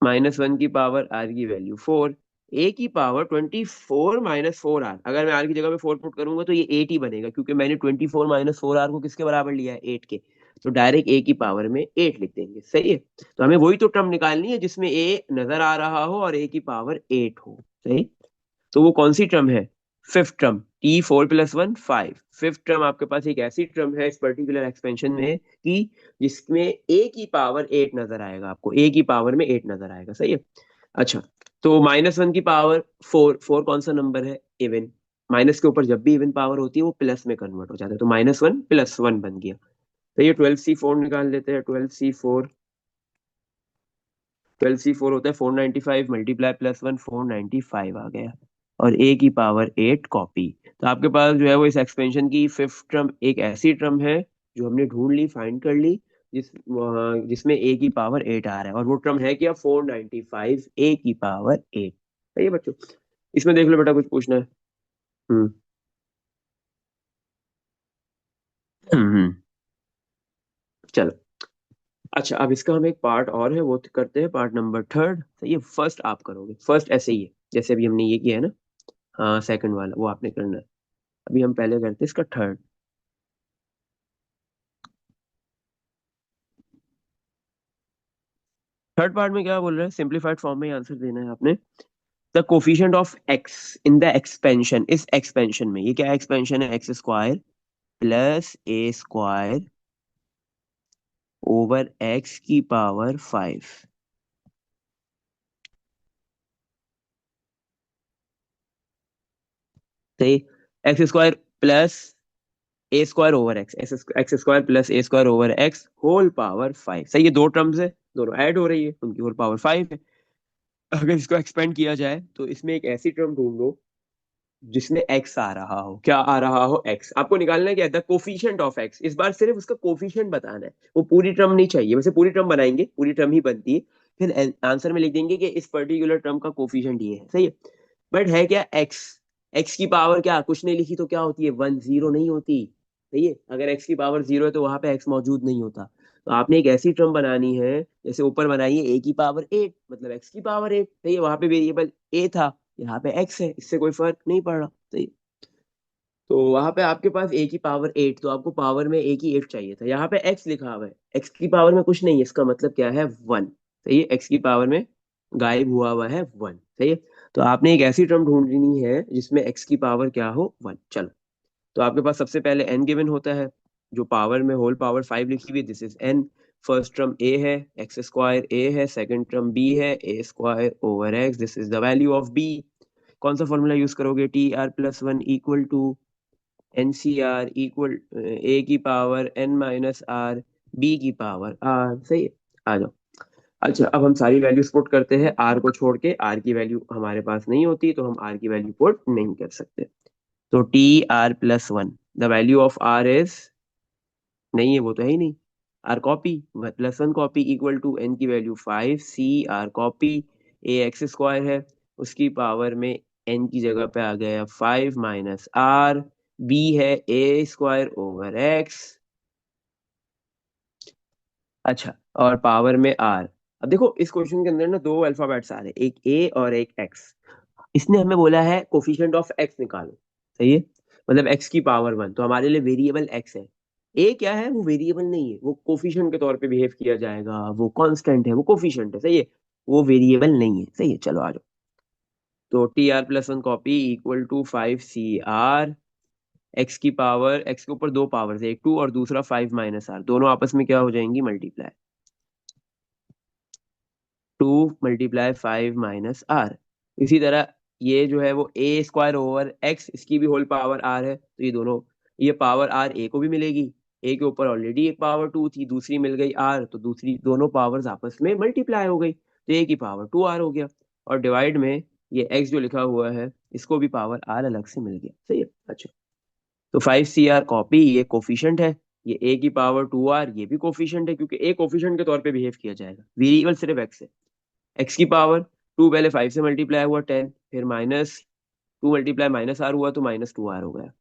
माइनस 1 की पावर आर की वैल्यू 4, ए की पावर 24 माइनस 4 आर, अगर मैं आर की जगह पे 4 पुट करूंगा तो ये 8 ही बनेगा, क्योंकि मैंने 24 माइनस 4 आर को किसके बराबर लिया है, 8 के, तो डायरेक्ट ए की पावर में 8 लिख देंगे, सही है। तो हमें वही तो टर्म निकालनी है जिसमें ए नजर आ रहा हो और ए की पावर 8 हो, सही। तो वो कौन सी टर्म है, fifth term, T 4 plus 1 5। Fifth term आपके पास एक ऐसी टर्म है इस पर्टिकुलर एक्सपेंशन में कि जिसमें ए की पावर 8 नजर आएगा, आपको ए की पावर में 8 नजर आएगा, सही है। अच्छा, तो माइनस 1 की पावर 4, 4 कौन सा नंबर है, इवन, माइनस के ऊपर जब भी इवन पावर होती है वो प्लस में कन्वर्ट हो जाता है, तो -1 + 1 बन गया। तो ये 12c4 निकाल लेते हैं, 12c4 होता है 495, मल्टीप्लाई +1 495 आ गया, और ए की पावर 8 कॉपी। तो आपके पास जो है वो इस एक्सपेंशन की फिफ्थ टर्म एक ऐसी टर्म है जो हमने ढूंढ ली, फाइंड कर ली, जिसमें ए की पावर 8 आ रहा है, और वो टर्म है क्या, 495 ए की पावर 8, सही है बच्चों। इसमें देख लो बेटा, कुछ पूछना है। हम्म हम्म। चलो, अच्छा, अब इसका हम एक पार्ट और है वो करते हैं, पार्ट नंबर थर्ड, सही है। फर्स्ट आप करोगे, फर्स्ट ऐसे ही है जैसे अभी हमने ये किया है ना, हाँ सेकंड वाला वो आपने करना है। अभी हम पहले करते हैं इसका थर्ड। थर्ड पार्ट में क्या बोल रहे हैं, सिंप्लीफाइड फॉर्म में आंसर देना है आपने। The coefficient of x in the expansion, इस एक्सपेंशन में, ये क्या एक्सपेंशन है, x square plus a square over x की पावर 5, सही। X square plus a square over x, x square plus a square over x whole power 5, सही। ये दो टर्म्स है, दोनों ऐड हो रही है, उनकी होल पावर 5 है। अगर इसको एक्सपेंड किया जाए तो इसमें एक ऐसी टर्म ढूंढो जिसमें एक्स आ रहा हो, क्या आ रहा हो, एक्स आपको निकालना है, क्या द कोफिशिएंट ऑफ एक्स, इस बार सिर्फ उसका कोफिशिएंट बताना है, वो पूरी टर्म नहीं चाहिए, वैसे पूरी टर्म बनाएंगे, पूरी टर्म ही बनती है, फिर आंसर में लिख देंगे कि इस पर्टिकुलर टर्म का कोफिशिएंट ये है, सही है। बट है क्या, एक्स, एक्स की पावर क्या कुछ नहीं लिखी तो क्या होती है, 1 0 नहीं होती, सही है। अगर एक्स की पावर 0 है तो वहां पे एक्स मौजूद नहीं होता, तो आपने एक ऐसी टर्म बनानी है, जैसे ऊपर बनाइए ए की पावर 8 मतलब एक्स की पावर 8, सही है, वहां पे वेरिएबल ए था, यहाँ पे एक्स है, इससे कोई फर्क नहीं पड़ रहा, सही। तो वहां पे आपके पास ए की पावर 8, तो आपको पावर में ए की 8 चाहिए था, यहाँ पे एक्स लिखा हुआ है, एक्स की पावर में कुछ नहीं है, इसका मतलब क्या है, 1, सही है, एक्स की पावर में गायब हुआ हुआ है 1, सही है। तो आपने एक ऐसी टर्म ढूंढनी है जिसमें एक्स की पावर क्या हो, 1। चलो, तो आपके पास सबसे पहले एन गिवन होता है, जो पावर में होल पावर 5 लिखी हुई, this is n. First term a है, एक्स स्क्वायर ए है, सेकंड टर्म बी है, a square over x, this is the value of b. कौन सा फॉर्मूला यूज करोगे, t r + 1 equal to n C r equal a की power n minus r b की power r, सही है। आ जाओ। अच्छा, अब हम सारी वैल्यूज पुट करते हैं, आर को छोड़ के, आर की वैल्यू हमारे पास नहीं होती तो हम आर की वैल्यू पुट नहीं कर सकते। तो T r + 1, the value of r is, नहीं है वो तो है ही नहीं, r copy, +1 copy equal to n की value 5, C r copy, a x square है, उसकी पावर में एन की जगह पे आ गया 5 माइनस आर, बी है ए स्क्वायर ओवर एक्स, अच्छा, और पावर में आर। अब देखो इस क्वेश्चन के अंदर ना दो अल्फाबेट्स आ रहे हैं, एक ए और एक एक्स, इसने हमें बोला है कोफिशिएंट ऑफ एक्स निकालो, सही है, मतलब एक्स की पावर 1, तो हमारे लिए वेरिएबल एक्स है। ए क्या है, वो वेरिएबल नहीं है, वो कोफिशिएंट के तौर पे बिहेव किया जाएगा, वो कांस्टेंट है, वो कोफिशिएंट है, सही है, वो वेरिएबल नहीं है, सही है। चलो आ जाओ, तो T r + 1 copy equal to 5 C r, x की पावर, एक्स के ऊपर दो पावर्स है, एक 2 और दूसरा 5 माइनस आर, दोनों आपस में क्या हो जाएंगी, मल्टीप्लाई, 2 × 5 - आर। इसी तरह ये जो है वो ए स्क्वायर ओवर एक्स, इसकी भी होल पावर आर है, तो ये दोनों ये पावर आर ए को भी मिलेगी, ए के ऊपर ऑलरेडी एक पावर 2 थी, दूसरी मिल गई आर, तो दूसरी दोनों पावर्स आपस में मल्टीप्लाई हो गई, तो ए की पावर 2 आर हो गया। और डिवाइड में ये एक्स जो लिखा हुआ है इसको भी पावर आर अलग से मिल गया। सही है। अच्छा, तो 5 CR कॉपी, ये कोफिशिएंट है, ये ए की पावर 2 आर ये भी कोफिशिएंट है, क्योंकि ए कोफिशिएंट के तौर पे बिहेव किया जाएगा, वेरिएबल सिर्फ एक्स है। एक्स की पावर 2 पहले 5 से मल्टीप्लाई हुआ 10, फिर माइनस 2 मल्टीप्लाई माइनस आर हुआ तो -2 आर हो गया।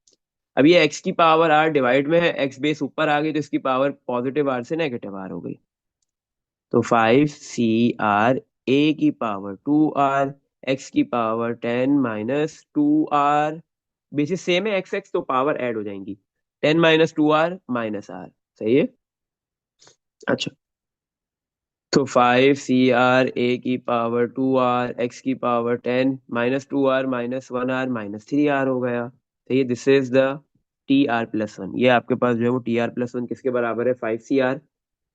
अब ये एक्स की पावर आर डिवाइड में है, एक्स बेस ऊपर आ गई तो इसकी पावर पॉजिटिव आर से नेगेटिव आर हो गई। तो 5 CR ए की पावर 2 आर, एक्स की पावर 10 - 2 आर, बेसिस सेम है एक्स एक्स तो पावर ऐड हो जाएंगी, 10 - 2 आर -आर। सही है। अच्छा, तो 5 CR ए की पावर 2 आर, एक्स की पावर 10 - 2 आर -1 आर -3 आर हो गया। तो ये दिस इज द TR+1। ये आपके पास जो है वो TR+1 किसके बराबर है? 5 CR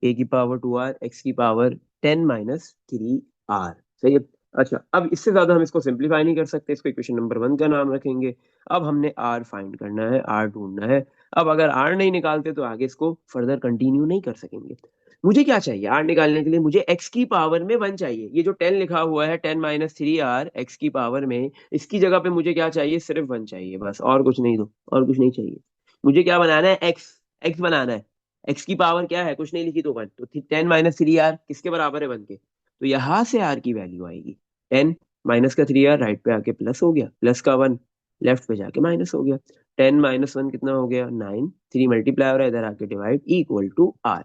ए की पावर 2 आर, एक्स की पावर 10 - 3 आर। सही है। अच्छा, अब इससे ज्यादा हम इसको सिंप्लीफाई नहीं कर सकते, इसको इक्वेशन नंबर 1 का नाम रखेंगे। अब हमने आर फाइंड करना है, आर ढूंढना है। अब अगर आर नहीं निकालते तो आगे इसको फर्दर कंटिन्यू नहीं कर सकेंगे। मुझे क्या चाहिए आर निकालने के लिए? मुझे एक्स की पावर में 1 चाहिए। ये जो 10 लिखा हुआ है 10 - 3 आर एक्स की पावर में, इसकी जगह पे मुझे क्या चाहिए? सिर्फ 1 चाहिए बस, और कुछ नहीं दो, और कुछ नहीं चाहिए। मुझे क्या बनाना है? एक्स, एक्स बनाना है। एक्स की पावर क्या है? कुछ नहीं लिखी तो 1, तो 10 - 3 आर किसके बराबर है? 1 के। तो यहां से आर की वैल्यू आएगी 10 माइनस का 3 आर, राइट पे आके प्लस हो गया, प्लस का 1 लेफ्ट पे जाके माइनस हो गया। 10 - 1 कितना हो गया? 9, 3 मल्टीप्लाई हो रहा है इधर आके डिवाइड, इक्वल टू आर।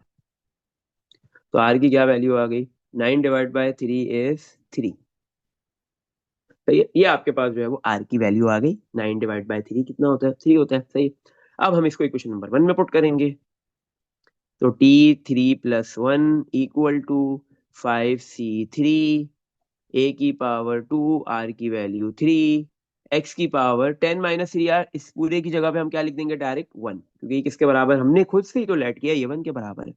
तो आर की क्या वैल्यू आ गई? 9/3 इज 3। तो ये आपके पास जो है वो आर की वैल्यू आ गई। 9/3 कितना होता है? 3 होता है। सही। अब हम इसको इक्वेशन नंबर 1 में पुट करेंगे। तो T3+1 इक्वल टू 5C3, ए की पावर 2, आर की वैल्यू 3, एक्स की पावर 10 - 3 आर। इस पूरे की जगह पे हम क्या लिख देंगे? डायरेक्ट 1, क्योंकि ये किसके बराबर? हमने खुद से ही तो लेट किया, ये 1 के बराबर है।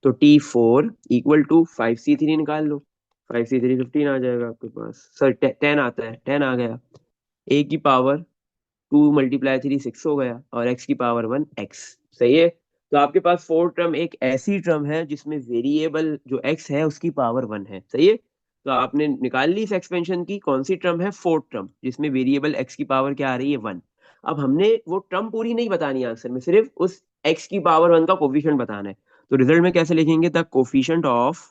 तो T4 इक्वल टू 5C3 निकाल लो। 5C3 15 आ जाएगा आपके पास, सर 10 आता है, 10 आ गया। ए की पावर 2 × 3 6 हो गया, और एक्स की पावर 1 एक्स। सही है। तो आपके पास फोर टर्म एक ऐसी टर्म है जिसमें वेरिएबल जो एक्स है उसकी पावर 1 है। सही है। तो आपने निकाल ली इस एक्सपेंशन की, कौन सी टर्म है? फोर्थ टर्म, जिसमें वेरिएबल एक्स की पावर क्या आ रही है? 1। अब हमने वो टर्म पूरी नहीं बतानी है आंसर में, सिर्फ उस एक्स की पावर 1 का कोफिशिएंट बताना है। तो रिजल्ट में कैसे लिखेंगे? The coefficient of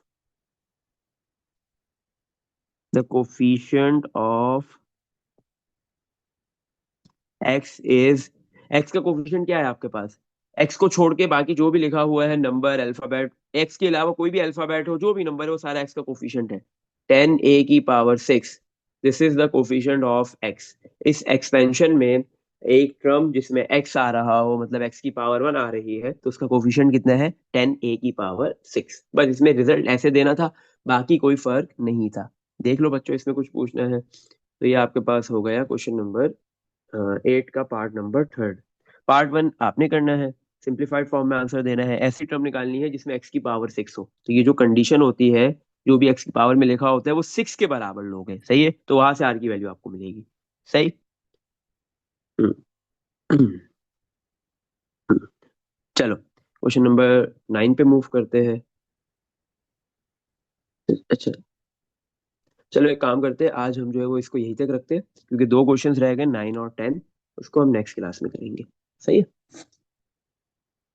x is, x का कोफिशिएंट क्या है आपके पास? एक्स को छोड़ के बाकी जो भी लिखा हुआ है नंबर, अल्फाबेट, एक्स के अलावा कोई भी अल्फाबेट हो, जो भी नंबर है वो सारा एक्स का कोफिशिएंट है। 10 a की power 6, this is the coefficient of x. इस एक्सपेंशन में एक टर्म जिसमें एक्स आ रहा हो, मतलब एक्स की पावर 1 आ रही है, तो उसका कोफिशिएंट कितना है? 10 a की पावर 6। बस इसमें रिजल्ट ऐसे देना था, बाकी कोई फर्क नहीं था। देख लो बच्चों, इसमें कुछ पूछना है तो ये आपके पास हो गया क्वेश्चन नंबर 8 का पार्ट नंबर 3। पार्ट 1 आपने करना है, सिंप्लीफाइड फॉर्म में आंसर देना है, ऐसी टर्म निकालनी है जिसमें एक्स की पावर 6 हो। तो ये जो कंडीशन होती है, जो भी एक्स की पावर में लिखा होता है वो 6 के बराबर लोग हैं। सही है। तो वहां से आर की वैल्यू आपको मिलेगी। सही। हम्म, चलो क्वेश्चन नंबर 9 पे मूव करते हैं। अच्छा, चलो एक काम करते हैं, आज हम जो है वो इसको यहीं तक रखते हैं, क्योंकि 2 क्वेश्चंस रह गए 9 और 10, उसको हम नेक्स्ट क्लास में करेंगे। सही है।